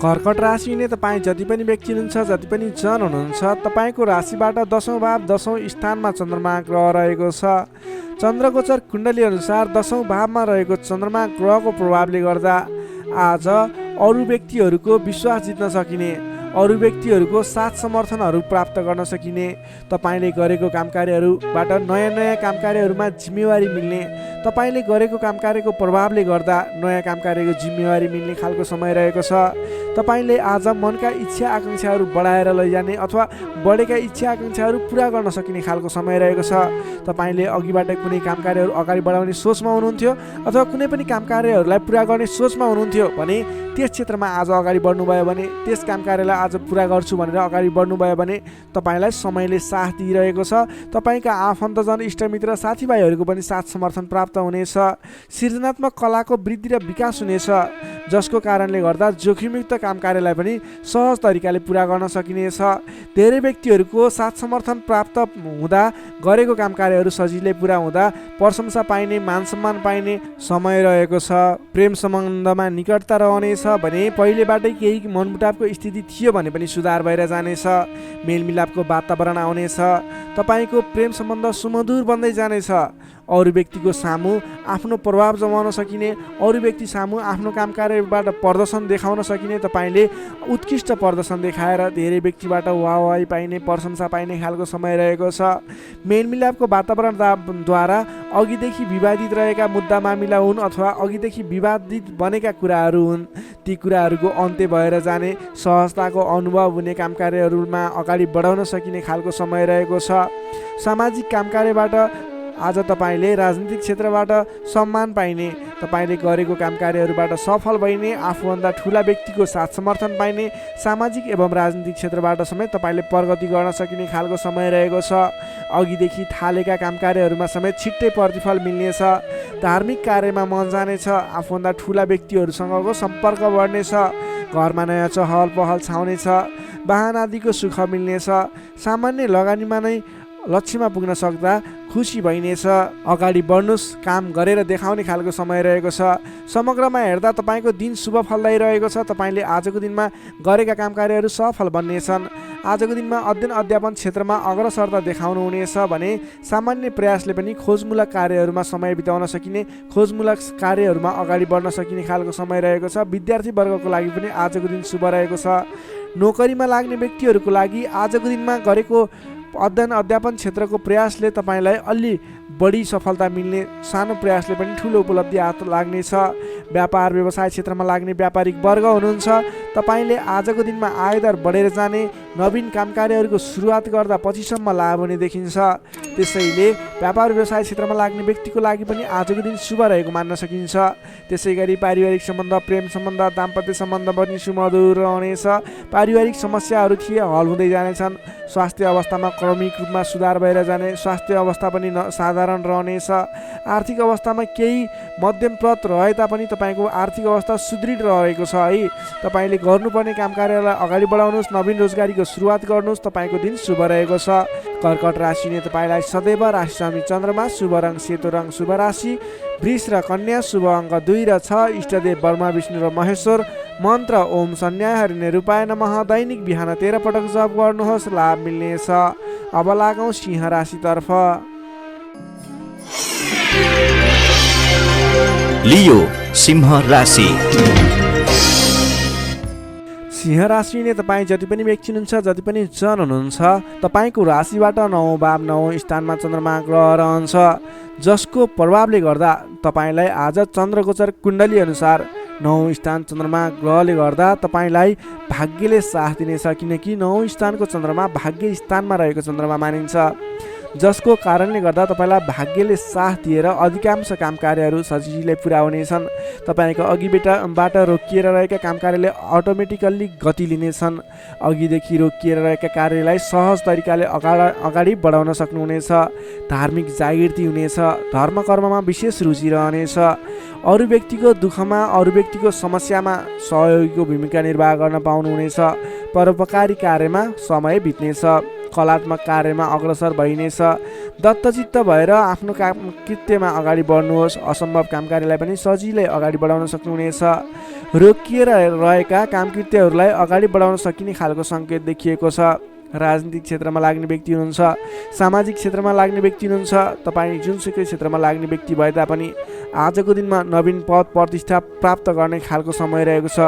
कर्कट राशि हुने तपाईँ जति पनि व्यक्ति हुनुहुन्छ, जति पनि जन हुनुहुन्छ, तपाईँको राशिबाट 10औं भाव 10औं स्थानमा चन्द्रमा ग्रह रहेको छ। चन्द्रगोचर कुण्डली अनुसार 10औं भावमा रहेको चन्द्रमा ग्रहको प्रभावले गर्दा आज अरू व्यक्तिहरूको विश्वास जित्न सकिने, अरू व्यक्तिहरूको साथ समर्थनहरू प्राप्त गर्न सकिने, तपाईँले गरेको कामकार्यहरूबाट नयाँ नयाँ कामकार्यहरूमा जिम्मेवारी मिल्ने, तपाईँले गरेको कामकार्यको प्रभावले गर्दा नयाँ कामकार्यको जिम्मेवारी मिल्ने खालको समय रहेको छ। तपाईँले आज मनका इच्छा आकाङ्क्षाहरू बढाएर लैजाने अथवा बढेका इच्छा आकाङ्क्षाहरू पुरा गर्न सकिने खालको समय रहेको छ। तपाईँले अघिबाट कुनै कामकार्यहरू अगाडि बढाउने सोचमा हुनुहुन्थ्यो अथवा कुनै पनि कामकार्यहरूलाई पुरा गर्ने सोचमा हुनुहुन्थ्यो भने त्यस क्षेत्रमा आज अगाडि बढ्नुभयो भने, त्यस कामकार्यलाई आज पुरा गर्छु भनेर अगाडि बढ्नुभयो भने तपाईँलाई समयले साथ दिइरहेको छ। तपाईँका आफन्तजन, इष्टमित्र, साथीभाइहरूको पनि साथ समर्थन प्राप्त हुनेछ। सृजनात्मक कलाको वृद्धि र विकास हुनेछ, जसको कारणले गर्दा जोखिमयुक्त कामकार्यलाई पनि सहज तरिकाले पुरा गर्न सकिनेछ। धेरै व्यक्तिहरूको साथ समर्थन प्राप्त हुँदा गरेको कामकार्यहरू सजिलै पुरा हुँदा प्रशंसा पाइने, मान सम्मान पाइने समय रहेको छ। प्रेम सम्बन्धमा निकटता रहनेछ भने पहिलेबाटै केही मनमुटावको स्थिति थियो भने पनि सुधार भएर जानेछ। मेलमिलापको वातावरण आउनेछ। तपाईँको प्रेम सम्बन्ध सुमधुर बन्दै जानेछ। अरू व्यक्तिको सामु आफ्नो प्रभाव जमाउन सकिने, अरू व्यक्ति सामु आफ्नो कामकार्यबाट प्रदर्शन देखाउन सकिने, तपाईँले उत्कृष्ट प्रदर्शन देखाएर धेरै व्यक्तिबाट वाहवाही पाइने, प्रशंसा पाइने खालको समय रहेको छ। मेलमिलापको वातावरणद्वारा अघिदेखि विवादित रहेका मुद्दा मामिला हुन् अथवा अघिदेखि विवादित बनेका कुराहरू हुन्, ती कुराहरूको अन्त्य भएर जाने, सहजताको अनुभव हुने, कामकार्यहरूमा अगाडि बढाउन सकिने खालको समय रहेको छ। सामाजिक कामकार्यबाट आज तपाईँले राजनीतिक क्षेत्रबाट सम्मान पाइने, तपाईँले गरेको कामकार्यहरूबाट सफल भइने, आफूभन्दा ठुला व्यक्तिको साथ समर्थन पाइने, सामाजिक एवं राजनीतिक क्षेत्रबाट समेत तपाईँले प्रगति गर्न सकिने खालको समय रहेको छ। अघिदेखि थालेका कामकार्यहरूमा समेत छिट्टै प्रतिफल मिल्नेछ। धार्मिक कार्यमा मन जानेछ। आफूभन्दा ठुला व्यक्तिहरूसँगको सम्पर्क बढ्नेछ। घरमा नयाँ चहल पहल छाउनेछ। वाहन आदिको सुख मिल्नेछ। सामान्य लगानीमा नै लक्ष्यमा पुग्न सक्दा खुसी भइनेछ। अगाडि बढ्नुहोस्, काम गरेर देखाउने खालको समय रहेको छ। समग्रमा हेर्दा तपाईँको दिन शुभ फलदायी रहेको छ। तपाईँले आजको दिनमा गरेका कामकार्यहरू सफल बन्नेछन्। आजको दिनमा अध्ययन अध्यापन क्षेत्रमा अग्रसरता देखाउनु हुनेछ भने सामान्य प्रयासले पनि खोजमूलक कार्यहरूमा समय बिताउन सकिने, खोजमूलक कार्यहरूमा अगाडि बढ्न सकिने खालको समय रहेको छ। विद्यार्थी वर्गको लागि पनि आजको दिन शुभ रहेको छ। नोकरीमा लाग्ने व्यक्तिहरूको लागि आजको दिनमा गरेको अध्ययन अध्यापन क्षेत्रको प्रयासले तपाईँलाई अलि बढी सफलता मिल्ने, सानो प्रयासले पनि ठुलो उपलब्धि हात लाग्नेछ। व्यापार व्यवसाय क्षेत्रमा लाग्ने व्यापारिक वर्ग हुनुहुन्छ, तपाईँले आजको दिनमा आयदर बढेर जाने, नवीन कामकार्यहरूको सुरुवात गर्दा पछिसम्म लाभ हुने देखिन्छ। त्यसैले व्यापार व्यवसाय क्षेत्रमा लाग्ने व्यक्तिको लागि पनि आजको दिन शुभ रहेको मान्न सकिन्छ। त्यसै गरी पारिवारिक सम्बन्ध, प्रेम सम्बन्ध, दाम्पत्य सम्बन्ध पनि सुमधुर रहनेछ। पारिवारिक समस्याहरू थिए हल हुँदै जानेछन्। स्वास्थ्य अवस्थामा क्रमिक रूपमा सुधार भएर जाने, स्वास्थ्य अवस्था पनि साधारण रहनेछ। आर्थिक अवस्थामा केही मध्यमप्रद रहे तापनि तपाईँको आर्थिक अवस्था सुदृढ रहेको छ है। तपाईँले गर्नुपर्ने कामकार्यलाई अगाडि बढाउनुहोस्, नवीन रोजगारीको सुरुवात गर्नुहोस्। तपाईँको दिन शुभ रहेको छ। कर्कट राशिले तपाईँलाई सदैव राशिस्वामी चन्द्रमा, शुभ रङ सेतो रङ, शुभ राशि वृष र कन्या, शुभ अङ्क 2 र 6, इष्टदेव ब्रह्मा विष्णु र महेश्वर, मन्त्र ओम सन्याहरि निरूपाय नमः। दैनिक बिहान 13 पटक जप गर्नुहोस्, लाभ मिल्नेछ। अब लागौँ सिंह राशितर्फ। लियो सिंह राशि। सिंह राशिले तपाईँ जति पनि व्यक्ति हुनुहुन्छ, जति पनि जन हुनुहुन्छ, तपाईँको राशिबाट 9औं भाव 9औं स्थानमा चन्द्रमा ग्रह रहन्छ, जसको प्रभावले गर्दा तपाईँलाई आज चन्द्रगोचर कुण्डली अनुसार 9औं स्थान चन्द्रमा ग्रहले गर्दा तपाईँलाई भाग्यले साथ दिनेछ। किनकि 9औं स्थानको चन्द्रमा भाग्य स्थानमा रहेको चन्द्रमा मानिन्छ, जसको कारणले गर्दा तपाईँलाई भाग्यले साथ दिएर अधिकांश कामकार्यहरू सजिलै पुरा हुनेछन्। तपाईँको अघिबाट रोकिएर रहेका कामकार्यले अटोमेटिकल्ली गति लिनेछन्। अघिदेखि रोकिएर रहेका कार्यलाई सहज तरिकाले अगाडि बढाउन सक्नुहुनेछ। धार्मिक जागृति हुनेछ। धर्म कर्ममा विशेष रुचि रहनेछ। अरू व्यक्तिको दुःखमा, अरू व्यक्तिको समस्यामा सहयोगीको भूमिका निर्वाह गर्न पाउनुहुनेछ। परोपकारी कार्यमा समय बित्नेछ। कलात्मक कार्यमा अग्रसर भइनेछ। दत्तचित्त भएर आफ्नो काम कृत्यमा अगाडि बढ्नुहोस्। असम्भव कामकार्यलाई पनि सजिलै अगाडि बढाउन सक्नुहुनेछ। रोकिएर रहेका कामकृत्यहरूलाई अगाडि बढाउन सकिने खालको सङ्केत देखिएको छ। राजनीतिक क्षेत्रमा लाग्ने व्यक्ति हुनुहुन्छ, सामाजिक क्षेत्रमा लाग्ने व्यक्ति हुनुहुन्छ, तपाईँ जुनसुकै क्षेत्रमा लाग्ने व्यक्ति भए तापनि आजको दिनमा नवीन पद प्रतिष्ठा प्राप्त गर्ने खालको समय रहेको छ।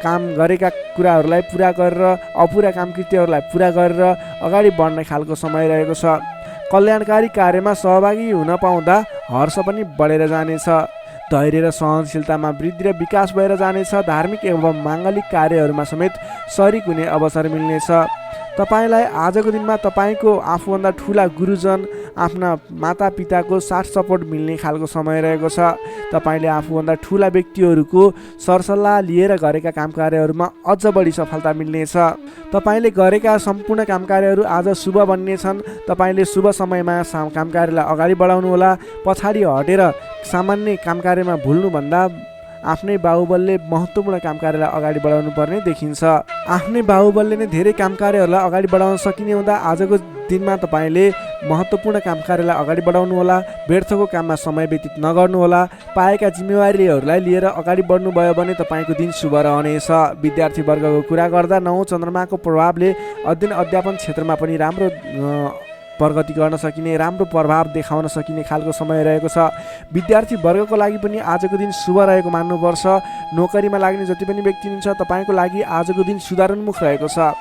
काम गरेका कुराहरूलाई पुरा गरेर अपुरा कामकृत्यहरूलाई पुरा गरेर अगाडि बढ्ने खालको समय रहेको छ। कल्याणकारी कार्यमा सहभागी हुन पाउँदा हर्ष पनि बढेर जानेछ। धैर्य र सहनशीलतामा वृद्धि र विकास भएर जानेछ। धार्मिक एवं माङ्गलिक कार्यहरूमा समेत शरिक हुने अवसर मिल्नेछ। तपाईँलाई आजको दिनमा तपाईँको आफूभन्दा ठुला गुरुजन, आफ्ना मातापिताको साथ सपोर्ट मिल्ने खालको समय रहेको छ। तपाईँले आफूभन्दा ठुला व्यक्तिहरूको सरसल्लाह लिएर गरेका काम कार्यहरूमा अझ बढी सफलता मिल्नेछ। तपाईँले गरेका सम्पूर्ण काम कार्यहरू आज शुभ बन्नेछन्। तपाईँले शुभ समयमा काम कार्यलाई अगाडि बढाउनुहोला। पछाडि हटेर सामान्य काम कार्यमा भुल्नुभन्दा आफ्नै बाहुबलले महत्त्वपूर्ण काम कार्यलाई अगाडि बढाउनु पर्ने देखिन्छ। आफ्नै बाहुबलले नै धेरै काम कार्यहरूलाई अगाडि बढाउन सकिने हुँदा आजको दिनमा तपाईँले महत्त्वपूर्ण काम कार्यलाई अगाडि बढाउनुहोला। व्यर्थको काममा समय व्यतीत नगर्नुहोला। पाएका जिम्मेवारीहरूलाई लिएर अगाडि बढ्नुभयो भने तपाईँको दिन शुभ रहनेछ। विद्यार्थी वर्गको कुरा गर्दा 9 चन्द्रमाको प्रभावले अध्ययन अध्यापन क्षेत्रमा पनि राम्रो प्रगति गर्न सकिने, राम्रो प्रभाव देखाउन सकिने खालको समय रहेको छ। विद्यार्थी वर्गको लागि पनि आजको दिन शुभ रहेको मान्नुपर्छ। नोकरीमा लाग्ने जति पनि व्यक्ति हुनुहुन्छ तपाईँको लागि आजको दिन सुधारोन्मुख रहेको छ।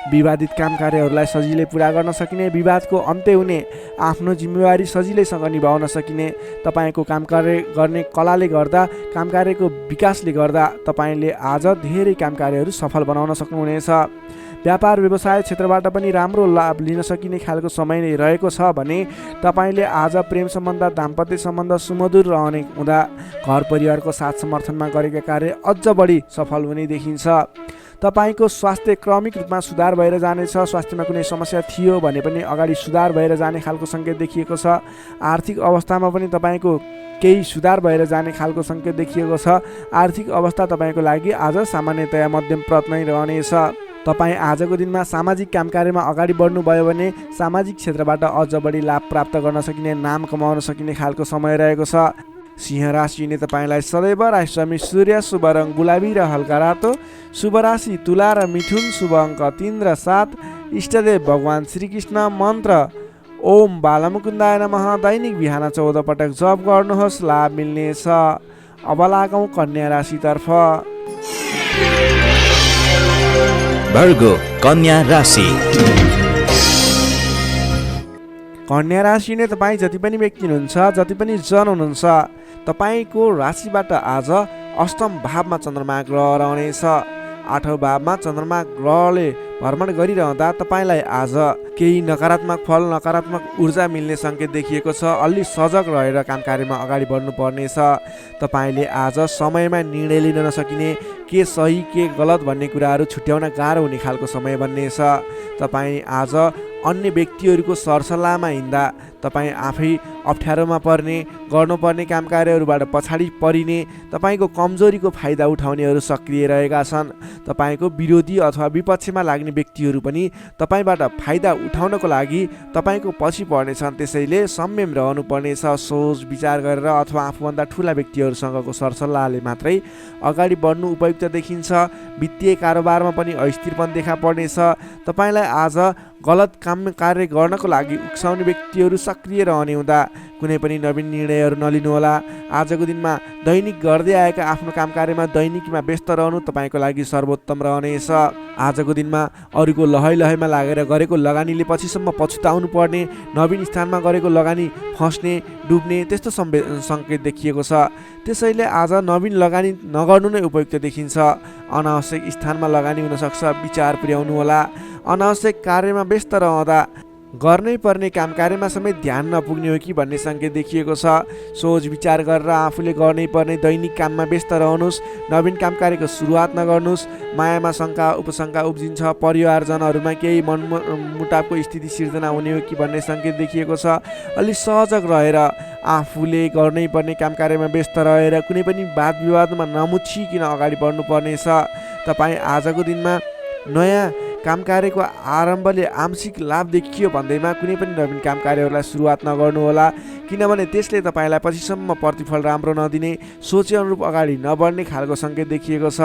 विवादित काम कार्यहरूलाई सजिलै पुरा गर्न सकिने, विवादको अन्त्य हुने, आफ्नो जिम्मेवारी सजिलैसँग निभाउन सकिने, तपाईँको काम कार्य गर्ने कलाले गर्दा, काम कार्यको विकासले गर्दा तपाईँले आज धेरै काम कार्यहरू सफल बनाउन सक्नुहुनेछ। व्यापार व्यवसाय क्षेत्रबाट पनि राम्रो लाभ लिन सकिने खालको समय नै रहेको छ भने तपाईँले आज प्रेम सम्बन्ध, दाम्पत्य सम्बन्ध सुमधुर रहने हुँदा घर परिवारको साथ समर्थनमा गरेका कार्य अझ बढी सफल हुने देखिन्छ। तपाईँको स्वास्थ्य क्रमिक रूपमा सुधार भएर जानेछ। स्वास्थ्यमा कुनै समस्या थियो भने पनि अगाडि सुधार भएर जाने खालको सङ्केत देखिएको छ। आर्थिक अवस्थामा पनि तपाईँको केही सुधार भएर जाने खालको सङ्केत देखिएको छ। आर्थिक अवस्था तपाईँको लागि आज सामान्यतया मध्यमप्रद नै रहनेछ। तपाईँ आजको दिनमा सामाजिक काम कार्यमा अगाडि बढ्नुभयो भने सामाजिक क्षेत्रबाट अझ बढी लाभ प्राप्त गर्न सकिने, नाम कमाउन सकिने खालको समय रहेको छ। सिंह राशिले तपाईँलाई सदैव राशिस्वामी सूर्य, शुभ रङ गुलाबी र हल्का रातो, शुभ राशि तुला र मिथुन, शुभ अङ्क 3 र 7, इष्टदेव भगवान् श्रीकृष्ण, मन्त्र ओम बालमुकुन्दाय नमः। दैनिक बिहान 14 पटक जप गर्नुहोस्, लाभ मिल्नेछ। अब लागौँ कन्या राशितर्फ। वर्गो कन्या राशि। कन्या राशि नै तपाईँ जति पनि व्यक्ति हुनुहुन्छ, जति पनि जन हुनुहुन्छ, तपाईँको राशिबाट आज अष्टम भावमा चन्द्रमा ग्रह रहनेछ। 8औं भावमा चन्द्रमा ग्रहले भ्रमण गरिरहँदा तपाईँलाई आज केही नकारात्मक फल, नकारात्मक ऊर्जा मिल्ने सङ्केत देखिएको छ। अलि सजग रहेर काम कार्यमा अगाडि बढ्नुपर्नेछ। तपाईँले आज समयमा निर्णय लिन नसकिने, के सही के गलत भन्ने कुराहरू छुट्याउन गाह्रो हुने खालको समय बन्नेछ। तपाईँ आज अन्य व्यक्तिहरूको सरसल्लाहमा हिँड्दा तपाईँ आफै अप्ठ्यारोमा पर्ने, गर्नुपर्ने काम कार्यहरूबाट पछाडि परिने, तपाईँको कमजोरीको फाइदा उठाउनेहरू सक्रिय रहेका छन्। तपाईँको विरोधी अथवा विपक्षमा लाग्ने व्यक्तिहरू पनि तपाईँबाट फाइदा उठाउनको लागि तपाईँको पछि पर्नेछन्। त्यसैले संयम रहनुपर्नेछ। सोच विचार गरेर अथवा आफूभन्दा ठुला व्यक्तिहरूसँगको सरसल्लाहले मात्रै अगाडि बढ्नु उपयुक्त देखिन्छ। वित्तीय कारोबारमा पनि अस्थिरपन देखा पर्नेछ। तपाईँलाई आज गलत काम कार्य गर्नको लागि उक्साउने व्यक्तिहरू सक्रिय रहने हुँदा कुनै पनि नवीन निर्णयहरू नलिनुहोला। आजको दिनमा दैनिक गर्दै आएका आफ्नो काम कार्यमा दैनिकीमा व्यस्त रहनु तपाईँको लागि सर्वोत्तम रहनेछ। आजको दिनमा अरूको लहैमा लागेर गरेको लगानीले पछिसम्म पछुताउनु पर्ने, नवीन स्थानमा गरेको लगानी फस्ने, डुब्ने त्यस्तो सङ्केत देखिएको छ। त्यसैले आज नवीन लगानी नगर्नु नै उपयुक्त देखिन्छ। अनावश्यक स्थानमा लगानी हुनसक्छ, विचार पुर्याउनु होला। अनावश्यक कार्यमा व्यस्त रहँदा गर्नै पर्ने काम कार्यमा समेत ध्यान नपुग्ने हो कि भन्ने सङ्केत देखिएको छ। सोच विचार गरेर आफूले गर्नै पर्ने दैनिक काममा व्यस्त रहनुहोस्। नवीन काम कार्यको सुरुवात नगर्नुहोस्। मायामा शङ्का उपशङ्का उब्जिन्छ। परिवारजनहरूमा केही मनमुटावको स्थिति सिर्जना हुने हो कि भन्ने सङ्केत देखिएको छ। अलि सहजग रहेर आफूले गर्नै पर्ने काम कार्यमा व्यस्त रहेर कुनै पनि वाद विवादमा नमुछिकन अगाडि बढ्नुपर्नेछ। तपाईँ आजको दिनमा नयाँ काम कार्यको आरम्भले आंशिक लाभ देखियो भन्दैमा कुनै पनि नवीन काम कार्यहरूलाई सुरुवात नगर्नुहोला, किनभने त्यसले तपाईँलाई पछिसम्म प्रतिफल राम्रो नदिने, सोचे अनुरूप अगाडि नबढ्ने खालको सङ्केत देखिएको छ।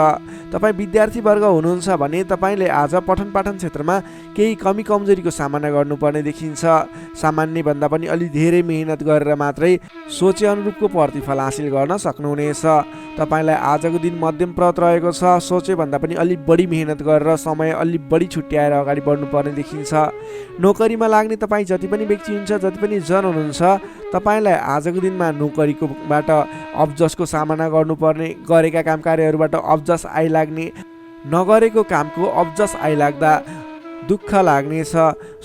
तपाईँ विद्यार्थीवर्ग हुनुहुन्छ भने तपाईँले आज पठन पाठन क्षेत्रमा केही कमी कमजोरीको सामना गर्नुपर्ने देखिन्छ। सामान्य भन्दा पनि अलि धेरै मेहनत गरेर मात्रै सोचे अनुरूपको प्रतिफल हासिल गर्न सक्नुहुनेछ। तपाईँलाई आजको दिन मध्यमप्रद रहेको छ। सोचे भन्दा पनि अलि बढी मेहनत गरेर समय अलि बढी छुट्याएर अगाडि बढ्नुपर्ने देखिन्छ। नोकरीमा लाग्ने तपाईँ जति पनि व्यक्ति हुन्छ, जति पनि जन हुनुहुन्छ, तपाईँलाई आजको दिनमा नोकरीकोबाट अब्जसको सामना गर्नुपर्ने, गरेका काम कार्यहरूबाट अब्जस आइलाग्ने, नगरेको कामको अब्जस आइलाग्दा दुःख लाग्नेछ।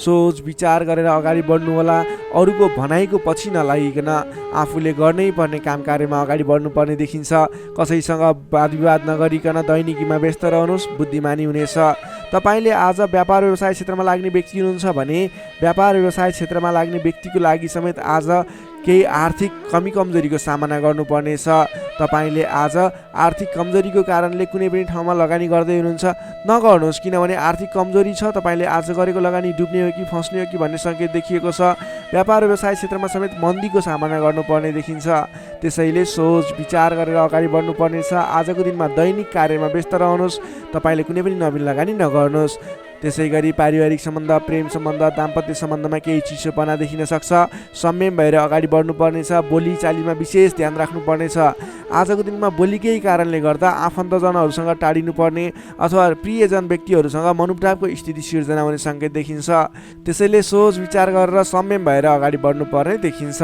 सोच विचार गरेर अगाडि बढ्नुहोला। अरूको भनाइको पछि नलागिकन आफूले गर्नै पर्ने काम कार्यमा अगाडि बढ्नुपर्ने देखिन्छ। कसैसँग वाद विवाद नगरिकन दैनिकीमा व्यस्त रहनुहोस्, बुद्धिमानी हुनेछ। तपाईँले आज व्यापार व्यवसाय क्षेत्रमा लाग्ने व्यक्ति हुनुहुन्छ भने व्यापार व्यवसाय क्षेत्रमा लाग्ने व्यक्तिको लागि समेत आज केही आर्थिक कमी कमजोरीको सामना गर्नुपर्नेछ। तपाईँले आज आर्थिक कमजोरीको कारणले कुनै पनि ठाउँमा लगानी गर्दै हुनुहुन्छ, नगर्नुहोस्, किनभने आर्थिक कमजोरी छ। तपाईँले आज गरेको लगानी डुब्ने हो कि फस्ने हो कि भन्ने सङ्केत देखिएको छ। व्यापार व्यवसाय क्षेत्रमा समेत मन्दीको सामना गर्नुपर्ने देखिन्छ। त्यसैले सोच विचार गरेर अगाडि बढ्नुपर्नेछ। आजको दिनमा दैनिक कार्यमा व्यस्त रहनुहोस्। तपाईँले कुनै पनि नवीन लगानी नगर्नुहोस्। त्यसै गरी पारिवारिक सम्बन्ध, प्रेम सम्बन्ध, दाम्पत्य सम्बन्धमा केही चिसोपना देखिन सक्छ। संयम भएर अगाडि बढ्नुपर्नेछ। बोली चालीमा विशेष ध्यान राख्नुपर्नेछ। आजको दिनमा बोलीकै कारणले गर्दा आफन्तजनहरूसँग टाढिनुपर्ने अथवा प्रियजन व्यक्तिहरूसँग मनमुटावको स्थिति सिर्जना हुने सङ्केत देखिन्छ। त्यसैले सोच विचार गरेर संयम भएर अगाडि बढ्नुपर्ने देखिन्छ।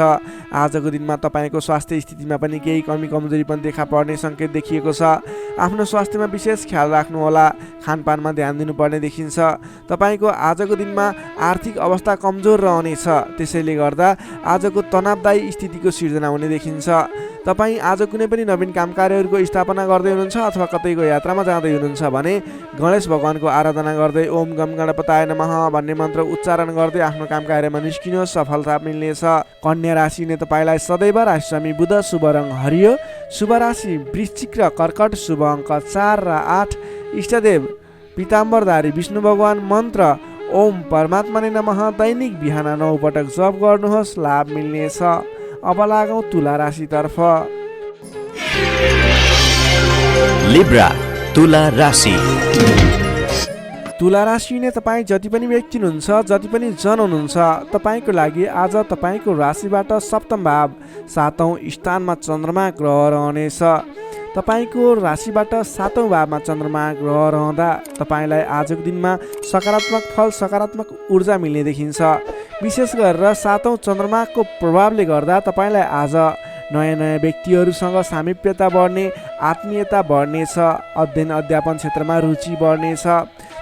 आजको दिनमा तपाईँको स्वास्थ्य स्थितिमा पनि केही कमी कमजोरी पनि देखा पर्ने सङ्केत देखिएको छ। आफ्नो स्वास्थ्यमा विशेष ख्याल राख्नुहोला। खानपानमा ध्यान दिनुपर्ने देखिन्छ। तपाईँको आजको दिनमा आर्थिक अवस्था कमजोर रहनेछ। त्यसैले गर्दा आजको तनावदायी स्थितिको सिर्जना हुने देखिन्छ। तपाईँ आज कुनै पनि नवीन काम कार्यहरूको स्थापना गर्दै हुनुहुन्छ अथवा कतैको यात्रामा जाँदै हुनुहुन्छ भने गणेश भगवानको आराधना गर्दै ओम गम गणपताय नमः भन्ने मन्त्र उच्चारण गर्दै आफ्नो काम कार्यमा निस्किनुहोस्, सफलता मिल्नेछ। कन्या राशिले तपाईँलाई सदैव राशिस्वामी बुध, शुभ रङ हरियो, शुभ राशि वृश्चिक र कर्कट, शुभ अङ्क 4 र 8, इष्टदेव पीताम्बरधारी विष्णु भगवान, मन्त्र ओम परमात्मा नमः दैनिक बिहान 9 पटक जप गर्नुहोस्, लाभ मिल्नेछ। अब लागौँ तुला राशितर्फ। लिब्रा तुला राशि। तुला राशि नै तपाईँ जति पनि व्यक्ति हुनुहुन्छ, जति पनि जन हुनुहुन्छ, तपाईँको लागि आज तपाईँको राशिबाट सप्तम भाव 7औं स्थानमा चन्द्रमा ग्रह रहनेछ। तपाईँको राशिबाट 7औं भावमा चन्द्रमा ग्रह रहँदा तपाईँलाई आजको दिनमा सकारात्मक फल, सकारात्मक ऊर्जा मिल्ने देखिन्छ। विशेष गरेर 7औं चन्द्रमाको प्रभावले गर्दा तपाईँलाई आज नयाँ नयाँ व्यक्तिहरूसँग सामिप्यता बढ्ने, आत्मीयता बढ्नेछ। अध्ययन अध्यापन क्षेत्रमा रुचि बढ्नेछ।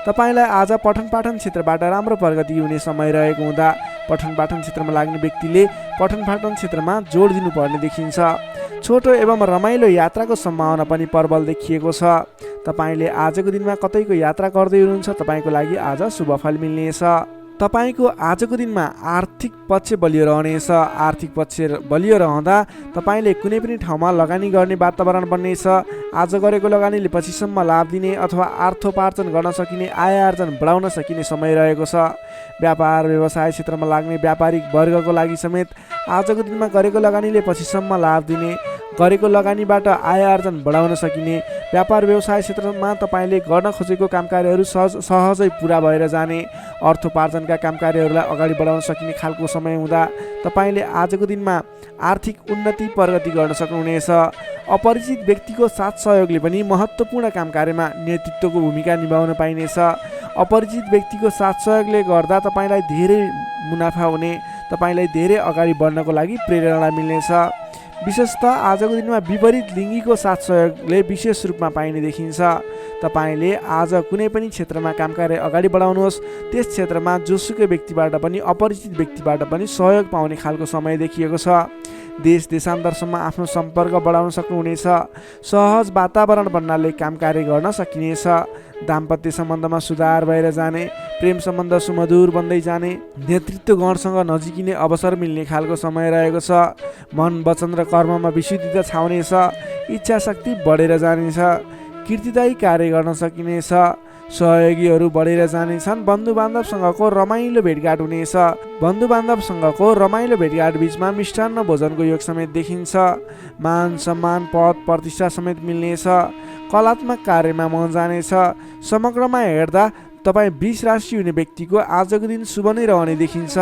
तपाईँलाई आज पठन पाठन क्षेत्रबाट राम्रो प्रगति हुने समय रहेको हुँदा पठन पाठन क्षेत्रमा लाग्ने व्यक्तिले पठन पाठन क्षेत्रमा जोड दिनुपर्ने देखिन्छ। छोटो एवं रमाइलो यात्राको सम्भावना पनि प्रबल देखिएको छ। तपाईँले आजको दिनमा कतैको यात्रा गर्दै हुनुहुन्छ, तपाईँको लागि आज शुभ फल मिल्नेछ। तपाईँको आजको दिनमा आर्थिक पक्ष बलियो रहनेछ। आर्थिक पक्ष बलियो रहँदा तपाईँले कुनै पनि ठाउँमा लगानी गर्ने वातावरण बन्नेछ। आज गरेको लगानीले पछिसम्म लाभ दिने अथवा अर्थोपार्जन गर्न सकिने, आय आर्जन बढाउन सकिने समय रहेको छ। व्यापार व्यवसाय क्षेत्रमा लाग्ने व्यापारिक वर्गको लागि समेत आजको दिनमा गरेको लगानीले पछिसम्म लाभ दिने, गरेको लगानीबाट आय आर्जन बढाउन सकिने, व्यापार व्यवसाय क्षेत्रमा तपाईँले गर्न खोजेको काम कार्यहरू सहजै पुरा भएर जाने, अर्थोपार्जनका काम कार्यहरूलाई अगाडि बढाउन सकिने खालको समय हुँदा तपाईँले आजको दिनमा आर्थिक उन्नति प्रगति गर्न सक्नुहुनेछ। अपरिचित व्यक्तिको साथ सहयोगले पनि महत्त्वपूर्ण काम कार्यमा नेतृत्वको भूमिका निभाउन पाइनेछ। अपरिचित व्यक्तिको साथ सहयोगले गर्दा तपाईँलाई धेरै मुनाफा हुने, तपाईँलाई धेरै अगाडि बढ्नको लागि प्रेरणा मिल्नेछ। विशेषतः आजको दिनमा विपरीत लिङ्गीको साथ सहयोगले विशेष रूपमा पाइने देखिन्छ। तपाईँले आज कुनै पनि क्षेत्रमा काम कार्य अगाडि बढाउनुहोस्, त्यस क्षेत्रमा जोसुकै व्यक्तिबाट पनि, अपरिचित व्यक्तिबाट पनि सहयोग पाउने खालको समय देखिएको छ। देश देशान्तरसम्म आफ्नो सम्पर्क बढाउन सक्नुहुनेछ। सहज वातावरण बन्नाले काम कार्य गर्न सकिनेछ। दाम्पत्य सम्बन्धमा सुधार भएर जाने, प्रेम सम्बन्ध सुमधुर बन्दै जाने, नेतृत्व गणसँग नजिकिने अवसर मिल्ने खालको समय रहेको छ। मन, वचन र कर्ममा विशुद्धता छाउनेछ। इच्छा शक्ति बढेर जानेछ। कीर्तिदायी कार्य गर्न सकिनेछ। सहयोगीहरू बढेर जानेछन्। बन्धुबान्धवसँगको रमाइलो भेटघाट हुनेछ। बन्धुबान्धवसँगको रमाइलो भेटघाट बिचमा मिष्टान्न भोजनको योग समेत देखिन्छ। मान सम्मान पद प्रतिष्ठा समेत मिल्नेछ। कलात्मक कार्यमा मन जानेछ। समग्रमा हेर्दा तपाईँ वृष राशि हुने व्यक्तिको आजको दिन शुभ नै रहने देखिन्छ।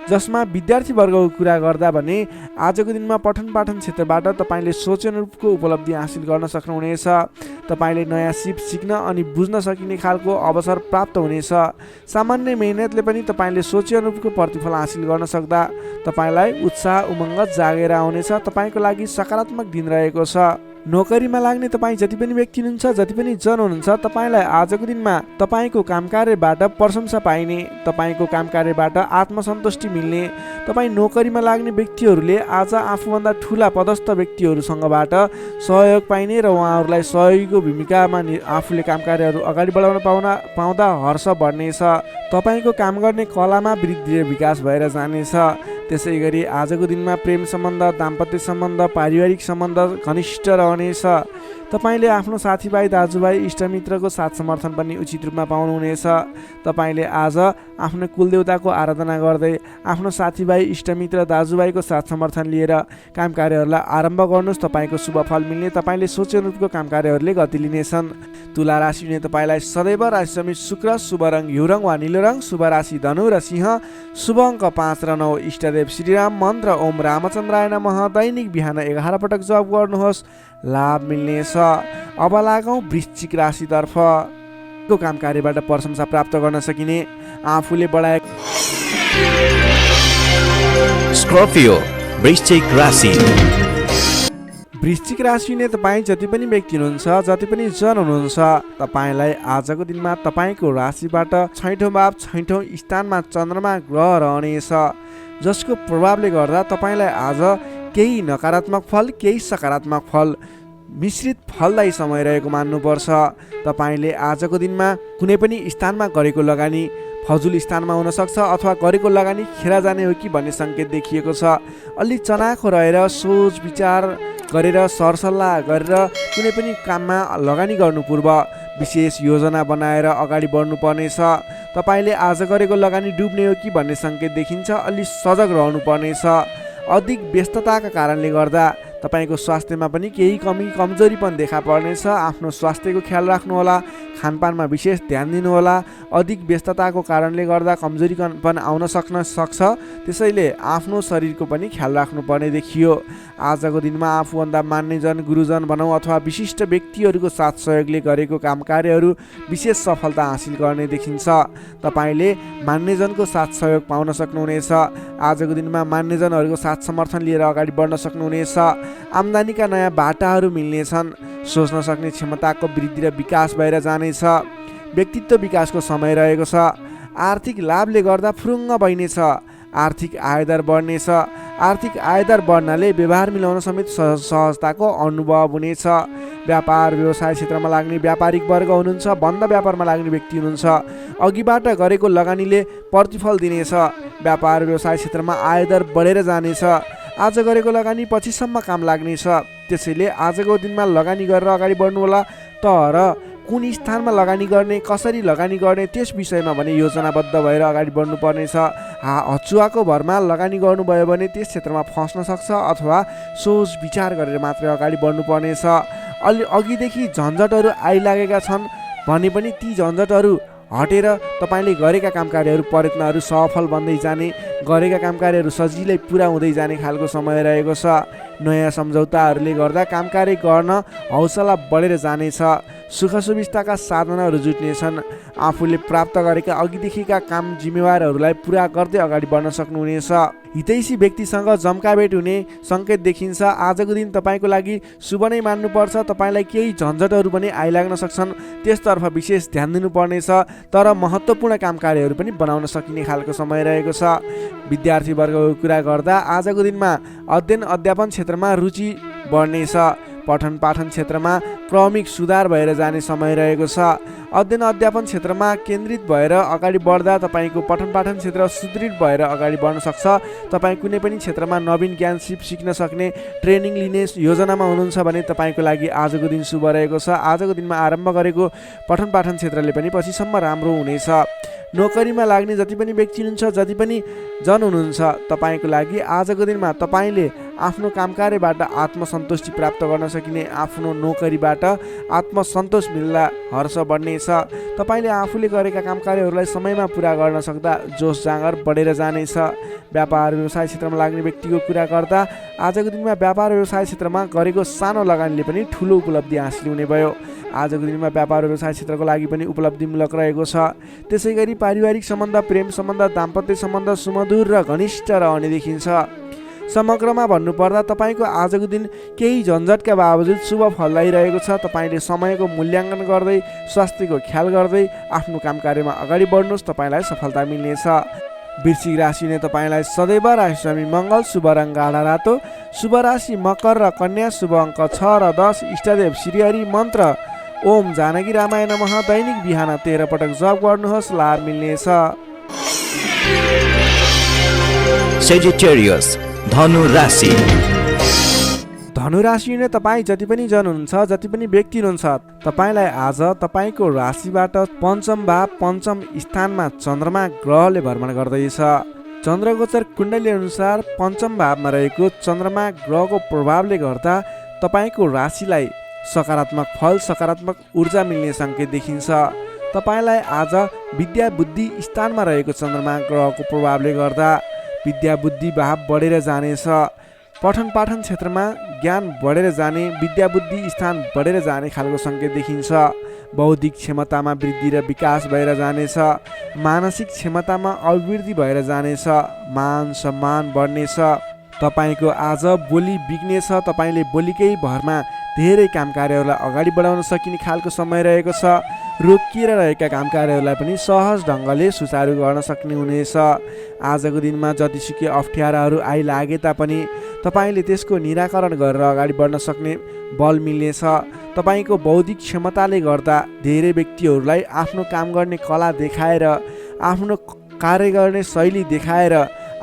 जसमा विद्यार्थी वर्गको कुरा गर्दा भने आजको दिनमा पठन पाठन क्षेत्रबाट तपाईँले सोचे अनुरूपको उपलब्धि हासिल गर्न सक्नुहुनेछ। तपाईँले नयाँ सिप सिक्न अनि बुझ्न सकिने खालको अवसर प्राप्त हुनेछ। सामान्य मेहनतले पनि तपाईँले सोचे अनुरूपको प्रतिफल हासिल गर्न सक्दा तपाईँलाई उत्साह उमङ्ग जागेर आउनेछ। तपाईँको लागि सकारात्मक दिन रहेको छ। नोकरीमा लाग्ने तपाईँ जति पनि व्यक्ति हुनुहुन्छ, जति पनि जन हुनुहुन्छ, तपाईँलाई आजको दिनमा तपाईँको काम कार्यबाट प्रशंसा पाइने, तपाईँको काम कार्यबाट आत्मसन्तुष्टि मिल्ने। तपाईँ नोकरीमा लाग्ने व्यक्तिहरूले आज आफूभन्दा ठुला पदस्थ व्यक्तिहरूसँगबाट सहयोग पाइने र उहाँहरूलाई सहयोगीको भूमिकामा आफूले काम कार्यहरू अगाडि बढाउन पाउँदा हर्ष बढ्नेछ। तपाईँको काम गर्ने कलामा वृद्धि र विकास भएर जानेछ। त्यसै गरी आजको दिनमा प्रेम सम्बन्ध, दाम्पत्य सम्बन्ध, पारिवारिक सम्बन्ध घनिष्ठ रहनेछ। तपाईँले आफ्नो साथीभाइ, दाजुभाइ, इष्टमित्रको साथ समर्थन पनि उचित रूपमा पाउनुहुनेछ। तपाईँले आज आफ्नो कुलदेवताको आराधना गर्दै आफ्नो साथीभाइ, इष्टमित्र, दाजुभाइको साथ समर्थन लिएर काम कार्यहरूलाई आरम्भ गर्नुहोस्। तपाईँको शुभ फल मिल्ने। तपाईँले सोचे अनुरूपको काम कार्यहरूले गति लिनेछन्। तुला राशि हुने तपाईँलाई सदैव राशि समित शुक्र, शुभ रङ हिउँ रङ वा निलो रङ, शुभ राशि धनु र सिंह, शुभ अङ्क 5 र 9, इष्टदेव श्रीराम, मन्त्र ओम रामचन्द्राय नमः। दैनिक बिहान 11 पटक जप गर्नुहोस्, लाभ मिल्नेछ। अब लागौँ वृश्चिक राशितर्फ। काम कार्यबाट प्रशंसा प्राप्त गर्न सकिने, आफूले बढाएको। स्कर्पियो वृश्चिक राशि। वृश्चिक राशि हुने तपाईँ जति पनि व्यक्ति हुनुहुन्छ, जति पनि जन हुनुहुन्छ, तपाईँलाई आजको दिनमा तपाईँको राशिबाट 6औं भाव 6औं स्थानमा चन्द्रमा ग्रह रहनेछ। जसको प्रभावले गर्दा तपाईँलाई आज केही नकारात्मक फल, केही सकारात्मक फल मिश्रित फलदायी समय रहेको मान्नुपर्छ। तपाईँले आजको दिनमा कुनै पनि स्थानमा गरेको लगानी फजुल स्थानमा हुनसक्छ अथवा गरेको लगानी खेर जाने हो कि भन्ने सङ्केत देखिएको छ। अलि चनाखो रहेर सोच विचार गरेर सरसल्लाह गरेर कुनै पनि काममा लगानी गर्नु पूर्व विशेष योजना बनाएर अगाडि बढ्नुपर्नेछ। तपाईँले आज गरेको लगानी डुब्ने हो कि भन्ने सङ्केत देखिन्छ। अलि सजग रहनुपर्नेछ। अधिक व्यस्तताका कारणले गर्दा तपाईँको स्वास्थ्यमा पनि केही कमजोरी पनि देखा पर्नेछ। आफ्नो स्वास्थ्यको ख्याल राख्नुहोला। खानपानमा विशेष ध्यान दिनुहोला। अधिक व्यस्तताको कारणले गर्दा कमजोरी पनि आउन सक्छ। त्यसैले आफ्नो शरीरको पनि ख्याल राख्नुपर्ने देखियो। आजको दिनमा आफूभन्दा मान्यजन, गुरुजन भनौँ अथवा विशिष्ट व्यक्तिहरूको साथ सहयोगले गरेको काम कार्यहरू विशेष सफलता हासिल गर्ने देखिन्छ। तपाईँले मान्यजनको साथ सहयोग पाउन सक्नुहुनेछ। आजको दिनमा मान्यजनहरूको साथ समर्थन लिएर अगाडि बढ्न सक्नुहुनेछ। आम्दानीका नयाँ बाटाहरू मिल्नेछन्। सोच्न सक्ने क्षमताको वृद्धि र विकास भएर जानेछ। व्यक्तित्व विकासको समय रहेको छ। आर्थिक लाभले गर्दा फुरुङ्ग बढ्नेछ। आर्थिक आयदर बढ्नेछ। आर्थिक आयदर बढ्नाले व्यवहार मिलाउन समेत सहजताको अनुभव हुनेछ। व्यापार व्यवसाय क्षेत्रमा लाग्ने व्यापारिक वर्ग हुनुहुन्छ, बन्द व्यापारमा लाग्ने व्यक्ति हुनुहुन्छ, अघिबाट गरेको लगानीले प्रतिफल दिनेछ। व्यापार व्यवसाय क्षेत्रमा आयदर बढेर जानेछ। आज गरेको लगानी पछिसम्म काम लाग्नेछ। त्यसैले आजको दिनमा लगानी गरेर अगाडि बढ्नु होला। तर कुन स्थानमा लगानी गर्ने, कसरी लगानी गर्ने त्यस विषयमा भने योजनाबद्ध भएर अगाडि बढ्नु पर्नेछ। हचुवाको भरमा लगानी गर्नुभयो भने त्यस क्षेत्रमा फस्न सक्छ अथवा सोच विचार गरेर मात्रै अगाडि बढ्नु पर्नेछ। अघिदेखि झन्झटहरू आइलागेका छन् भने पनि ती झन्झटहरू हटेर तपाईँले गरेका काम कार्यहरू प्रयत्नहरू सफल बन्दै जाने, गरेका काम कार्यहरू सजिलै पुरा हुँदै जाने खालको समय रहेको छ। नयाँ सम्झौताहरूले गर्दा काम कार्य गर्न हौसला बढेर जानेछ। सुख सुविस्ताका साधनहरू जुट्नेछन्। आफूले प्राप्त गरेका अघिदेखिका काम जिम्मेवारहरूलाई पुरा गर्दै अगाडि बढ्न सक्नुहुनेछ। हितैषी व्यक्तिसँग जम्काभेट हुने सङ्केत देखिन्छ। आजको दिन तपाईँको लागि शुभ नै मान्नुपर्छ। तपाईँलाई केही झन्झटहरू पनि आइलाग्न सक्छन्, त्यसतर्फ विशेष ध्यान दिनुपर्नेछ। तर महत्त्वपूर्ण काम कार्यहरू पनि बनाउन सकिने खालको समय रहेको छ। विद्यार्थी वर्गको कुरा गर्दा आजको दिनमा अध्ययन अध्यापन क्षेत्रमा रुचि बढ्नेछ। पठन पाठन क्षेत्रमा क्रमिक सुधार भएर जाने समय रहेको छ। अध्ययन अध्यापन क्षेत्रमा केन्द्रित भएर अगाडि बढ्दा तपाईँको पठन पाठन क्षेत्र सुदृढ भएर अगाडि बढ्न सक्छ। तपाईँ कुनै पनि क्षेत्रमा नवीन ज्ञान सिक्न सक्ने, ट्रेनिङ लिने योजनामा हुनुहुन्छ भने तपाईँको लागि आजको दिन शुभ रहेको छ। आजको दिनमा आरम्भ गरेको पठन पाठन क्षेत्रले पनि पछिसम्म राम्रो हुनेछ। नोकरीमा लाग्ने जति पनि व्यक्ति हुनुहुन्छ, जति पनि जन हुनुहुन्छ, तपाईँको लागि आजको दिनमा तपाईँले आफ्नो कामकार्यबाट आत्मसन्तुष्टि प्राप्त गर्न सकिने, आफ्नो नोकरीबाट आत्मसन्तोष मिल्दा हर्ष बढ्नेछ। तपाईँले आफूले गरेका कामकार्यहरूलाई समयमा पुरा गर्न सक्दा जोस जाँगर बढेर जानेछ। व्यापार व्यवसाय क्षेत्रमा लाग्ने व्यक्तिको कुरा गर्दा आजको दिनमा व्यापार व्यवसाय क्षेत्रमा गरेको सानो लगानीले पनि ठुलो उपलब्धि हासिल हुने भयो। आजको दिनमा व्यापार व्यवसाय क्षेत्रको लागि पनि उपलब्धिमूलक रहेको छ। त्यसै गरी पारिवारिक सम्बन्ध, प्रेम सम्बन्ध, दाम्पत्य सम्बन्ध सुमधुर र घनिष्ठ रहने देखिन्छ। समग्रमा भन्नुपर्दा तपाईँको आजको दिन केही झन्झटका बावजुद शुभ फल आइरहेको छ। तपाईँले समयको मूल्याङ्कन गर्दै, स्वास्थ्यको ख्याल गर्दै आफ्नो कामकार्यमा अगाडि बढ्नुहोस्, तपाईँलाई सफलता मिल्नेछ। वृश्चिक राशिले तपाईँलाई सदैव राशिस्वामी मङ्गल, शुभ रङ गाढा रातो, शुभ राशि मकर र कन्या, शुभ अङ्क 6 र 10, इष्टदेव श्रीहरि, मन्त्र ओम जानकी रामाय नमः। दैनिक बिहान 13 पटक जप गर्नुहोस्, लाभ मिल्नेछ। Sagittarius, धनु राशि। धनु राशिले तपाईँ जति पनि जन हुनुहुन्छ, जति पनि व्यक्ति हुनुहुन्छ, तपाईँलाई आज तपाईँको राशिबाट पञ्चम भाव पञ्चम स्थानमा चन्द्रमा ग्रहले भ्रमण गर्दैछ। चन्द्रगोचर कुण्डली अनुसार पञ्चम भावमा रहेको चन्द्रमा ग्रहको प्रभावले गर्दा तपाईँको राशिलाई सकारात्मक फल, सकारात्मक ऊर्जा मिल्ने सङ्केत देखिन्छ। तपाईँलाई आज विद्या बुद्धि स्थानमा रहेको चन्द्रमा ग्रहको प्रभावले गर्दा विद्या बुद्धि भाव बढेर जानेछ। पठन पाठन क्षेत्रमा ज्ञान बढेर जाने, विद्या बुद्धि स्थान बढेर जाने खालको सङ्केत देखिन्छ। बौद्धिक क्षमतामा वृद्धि र विकास भएर जानेछ। मानसिक क्षमतामा अभिवृद्धि भएर जानेछ। मान सम्मान बढ्नेछ। तपाईँको आज बोली बिग्नेछ। तपाईँले बोलीकै भरमा धेरै काम कार्यहरूलाई अगाडि बढाउन सकिने खालको समय रहेको छ। रोकिएर रहेका काम कार्यहरूलाई पनि सहज ढङ्गले सुचारू गर्न सक्ने हुनेछ। आजको दिनमा जतिसुकै अप्ठ्याराहरू आइलागे तापनि तपाईँले त्यसको निराकरण गरेर अगाडि बढ्न सक्ने बल मिल्नेछ। तपाईँको बौद्धिक क्षमताले गर्दा धेरै व्यक्तिहरूलाई आफ्नो काम गर्ने कला देखाएर, आफ्नो कार्य गर्ने शैली देखाएर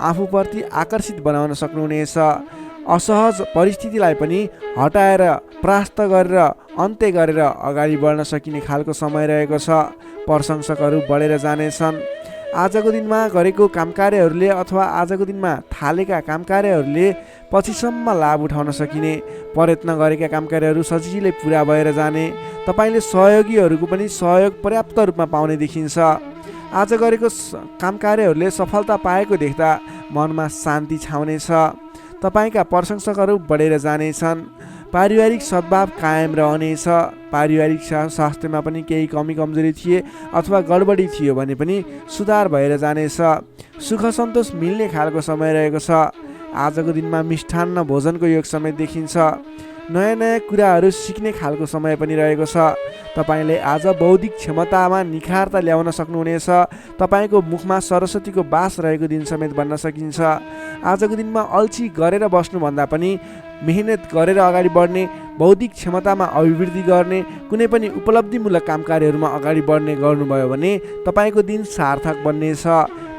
आफूप्रति आकर्षित बनाउन सक्नुहुनेछ। असहज परिस्थितिलाई पनि हटाएर, परास्त गरेर, अन्त्य गरेर अगाडि बढ्न सकिने खालको समय रहेको छ। प्रशंसकहरू बढेर जानेछन्। आजको दिनमा गरेको कामकार्यहरूले अथवा आजको दिनमा थालेका कामकार्यहरूले पछिसम्म लाभ उठाउन सकिने, प्रयत्न गरेका कामकार्यहरू सजिलै पुरा भएर जाने, तपाईँले सहयोगीहरूको पनि सहयोग पर्याप्त रूपमा पाउने देखिन्छ। आज गरेको कामकार्यहरूले सफलता पाएको देख्दा मनमा शान्ति छाउनेछ। तपाईँका प्रशंसकहरू बढेर जानेछन्। पारिवारिक सद्भाव कायम रहनेछ। पारिवारिक स्वास्थ्यमा पनि केही कमी कमजोरी थिए अथवा गडबडी थियो भने पनि सुधार भएर जानेछ। सुख सन्तोष मिल्ने खालको समय रहेको छ। आजको दिनमा मिष्ठान्न भोजनको योग समय देखिन्छ। नयाँ नयाँ कुराहरू सिक्ने खालको समय पनि रहेको छ। तपाईँले आज बौद्धिक क्षमतामा निखारता ल्याउन सक्नुहुनेछ। तपाईँको मुखमा सरस्वतीको बास रहेको दिन समेत भन्न सकिन्छ। आजको दिनमा अल्छी गरेर बस्नुभन्दा पनि मेहनत गरेर अगाडि बढ्ने, बौद्धिक क्षमतामा अभिवृद्धि गर्ने, कुनै पनि उपलब्धिमूलक काम कार्यहरूमा अगाडि बढ्ने गर्नुभयो भने तपाईँको दिन सार्थक बन्नेछ।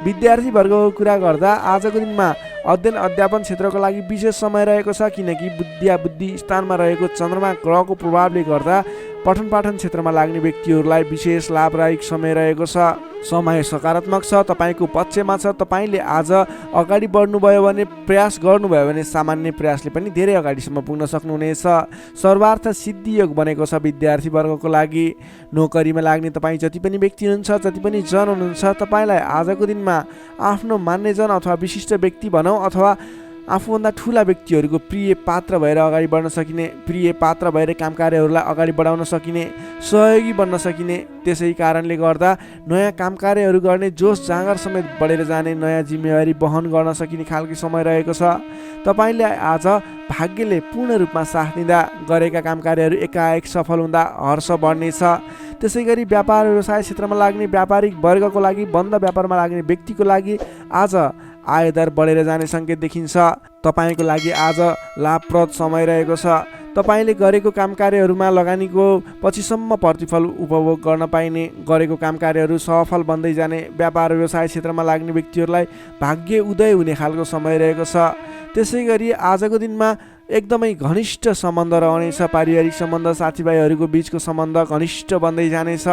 विद्यार्थीवर्गको कुरा गर्दा आजको दिनमा अध्ययन अध्यापन क्षेत्रको लागि विशेष समय रहेको छ, किनकि विद्या बुद्धि स्थानमा रहेको चन्द्रमा ग्रहको प्रभावले गर्दा पठन पाठन क्षेत्रमा लाग्ने व्यक्तिहरूलाई विशेष लाभदायक समय रहेको छ। समय सकारात्मक छ, तपाईँको पक्षमा छ। तपाईँले आज अगाडि बढ्नुभयो भने, प्रयास गर्नुभयो भने सामान्य प्रयासले पनि धेरै अगाडिसम्म पुग्न सक्नुहुनेछ। सर्वार्थ सिद्धि योग बनेको छ विद्यार्थीवर्गको लागि। नोकरीमा लाग्ने तपाईँ जति पनि व्यक्ति हुनुहुन्छ, जति पनि जन हुनुहुन्छ, तपाईँलाई आजको दिनमा आफ्नो मान्यजन अथवा विशिष्ट व्यक्ति भनौँ अथवा आफूभन्दा ठुला व्यक्तिहरूको प्रिय पात्र भएर अगाडि बढ्न सकिने, प्रिय पात्र भएर काम कार्यहरूलाई अगाडि बढाउन सकिने, सहयोगी बन्न सकिने, त्यसै कारणले गर्दा नयाँ काम कार्यहरू गर्ने जोस जाँगर समेत बढेर जाने, नयाँ जिम्मेवारी वहन गर्न सकिने खालको समय रहेको छ। तपाईँले आज भाग्यले पूर्ण रूपमा साथ दिँदा गरेका काम कार्यहरू एकाएक सफल हुँदा हर्ष बढ्नेछ। त्यसै गरी व्यापार व्यवसाय क्षेत्रमा लाग्ने व्यापारिक वर्गको लागि, बन्द व्यापारमा लाग्ने व्यक्तिको लागि आज आयदर बढेर जाने सङ्केत देखिन्छ। तपाईँको लागि आज लाभप्रद समय रहेको छ। तपाईँले गरेको काम कार्यहरूमा लगानीको पछिसम्म प्रतिफल उपभोग गर्न पाइने, गरेको काम कार्यहरू सफल बन्दै जाने, व्यापार व्यवसाय क्षेत्रमा लाग्ने व्यक्तिहरूलाई भाग्य उदय हुने खालको समय रहेको छ। त्यसै गरी आजको दिनमा एकदमै घनिष्ठ सम्बन्ध रहनेछ। पारिवारिक सम्बन्ध, साथीभाइहरूको बिचको सम्बन्ध घनिष्ठ बन्दै जानेछ।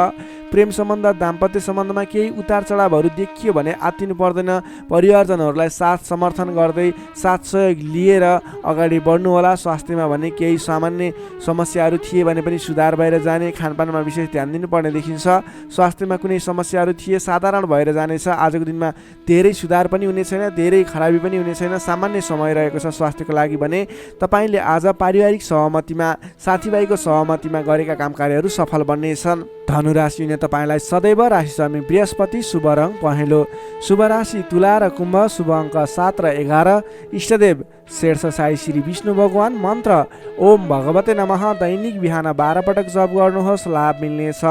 प्रेम सम्बन्ध, दाम्पत्य सम्बन्धमा केही उतार चढावहरू देखियो भने आत्तिनु पर्दैन। परिवारजनहरूलाई साथ समर्थन गर्दै साथ सहयोग लिएर अगाडि बढ्नु होला। स्वास्थ्यमा भने केही सामान्य समस्याहरू थिए भने पनि सुधार भएर जाने, खानपानमा विशेष ध्यान दिनुपर्ने देखिन्छ। स्वास्थ्यमा कुनै समस्याहरू थिए साधारण भएर जानेछ। आजको दिनमा धेरै सुधार पनि हुने छैन, धेरै खराबी पनि हुने छैन, सामान्य समय रहेको छ स्वास्थ्यको लागि भने। तपाईँले आज पारिवारिक सहमतिमा, साथीभाइको सहमतिमा गरेका काम कार्यहरू सफल बन्नेछन्। धनु राशि हुने तपाईँलाई सदैव राशि स्वामी बृहस्पति, शुभ रङ पहेँलो। शुभ राशि तुला र कुम्भ, शुभ अङ्क 7 र 11। इष्टदेव शेष साई श्री विष्णु भगवान। मन्त्र ओम भगवते नमः। दैनिक बिहान 12 पटक जप गर्नुहोस्, लाभ मिल्नेछ।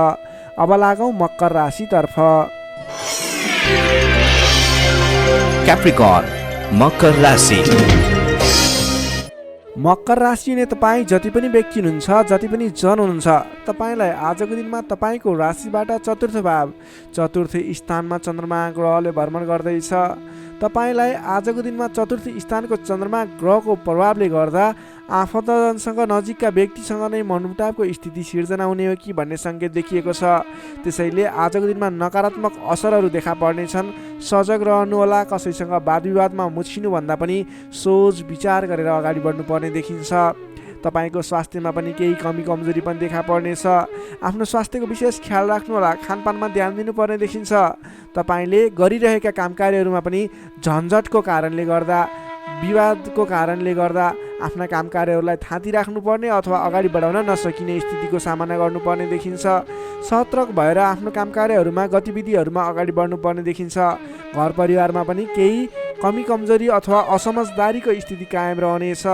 अब लागौँ मकर राशितर्फ। Capricorn, मकर राशि। मकर राशि हुने तपाईँ जति पनि व्यक्ति हुनुहुन्छ, जति पनि जन हुनुहुन्छ, तपाईँलाई आजको दिनमा तपाईँको राशिबाट चतुर्थ भाव, चतुर्थ स्थानमा चन्द्रमा ग्रहले भ्रमण गर्दैछ। तपाईँलाई आजको दिनमा चतुर्थ स्थानको चन्द्रमा ग्रहको प्रभावले गर्दा आफन्तजनसँग, नजिकका व्यक्तिसँग नै मनमुटावको स्थिति सिर्जना हुने हो कि भन्ने सङ्केत देखिएको छ। त्यसैले आजको दिनमा नकारात्मक असरहरू देखा पर्नेछन्। सजग रहनुहोला। कसैसँग वादविवादमा मुछिनुभन्दा पनि सोच विचार गरेर अगाडि बढ्नुपर्ने देखिन्छ। तपाईँको स्वास्थ्यमा पनि केही कमी कमजोरी पनि देखा पर्नेछ। आफ्नो स्वास्थ्यको विशेष ख्याल राख्नुहोला। खानपानमा ध्यान दिनुपर्ने देखिन्छ। तपाईँले गरिरहेका काम कार्यहरूमा पनि झन्झटको कारणले गर्दा, विवादको कारणले गर्दा आफ्ना काम कार्यहरूलाई थाँती राख्नुपर्ने अथवा अगाडि बढाउन नसकिने स्थितिको सामना गर्नुपर्ने देखिन्छ। सतर्क भएर आफ्नो काम कार्यहरूमा, गतिविधिहरूमा अगाडि बढ्नुपर्ने देखिन्छ। घर परिवारमा पनि केही कमी कमजोरी अथवा असमझदारीको स्थिति कायम रहनेछ।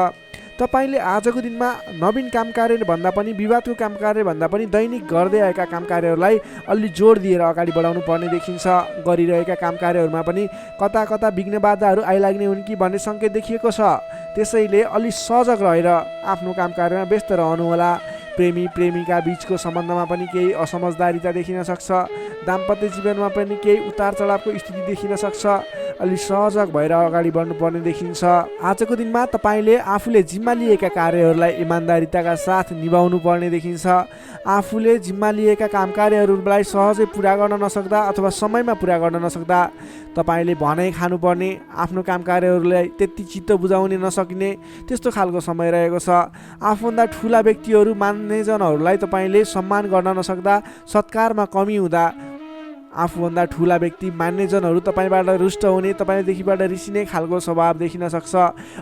तपाईँले आजको दिनमा नवीन काम कार्य भन्दा पनि, विवादको काम कार्य भन्दा पनि दैनिक गर्दै आएका काम कार्यहरूलाई अलि जोड दिएर अगाडि बढाउनु पर्ने देखिन्छ। गरिरहेका काम कार्यहरूमा पनि कता कता विघ्न बाधाहरू आइलाग्ने हुन् कि भन्ने सङ्केत देखिएको छ। त्यसैले अलि सजग रहेर आफ्नो काम कार्यमा व्यस्त रहनुहोला। प्रेमी प्रेमिका बीचको सम्बन्धमा पनि केही असमझदारीता देखिन सक्छ। दाम्पत्य जीवनमा पनि केही उतार चढावको स्थिति देखिन सक्छ। अलि सहजग भएर अगाडि बढ्नुपर्ने देखिन्छ। आजको दिनमा तपाईँले आफूले जिम्मा लिएका कार्यहरूलाई इमान्दारिताका साथ निभाउनु पर्ने देखिन्छ। आफूले जिम्मा लिएका काम कार्यहरूलाई सहजै पुरा गर्न नसक्दा अथवा समयमा पुरा गर्न नसक्दा तपाईँले भनाइ खानुपर्ने, आफ्नो काम कार्यहरूलाई त्यति चित्त बुझाउन नसकिने त्यस्तो खालको समय रहेको छ। आफूभन्दा ठुला व्यक्तिहरू, मान्यजनहरूलाई तपाईँले सम्मान गर्न नसक्दा, सत्कारमा कमी हुँदा आफूभन्दा ठुला व्यक्ति, मान्यजनहरू तपाईँबाट रुष्ट हुने, तपाईँदेखिबाट रिसिने खालको स्वभाव देखिन सक्छ।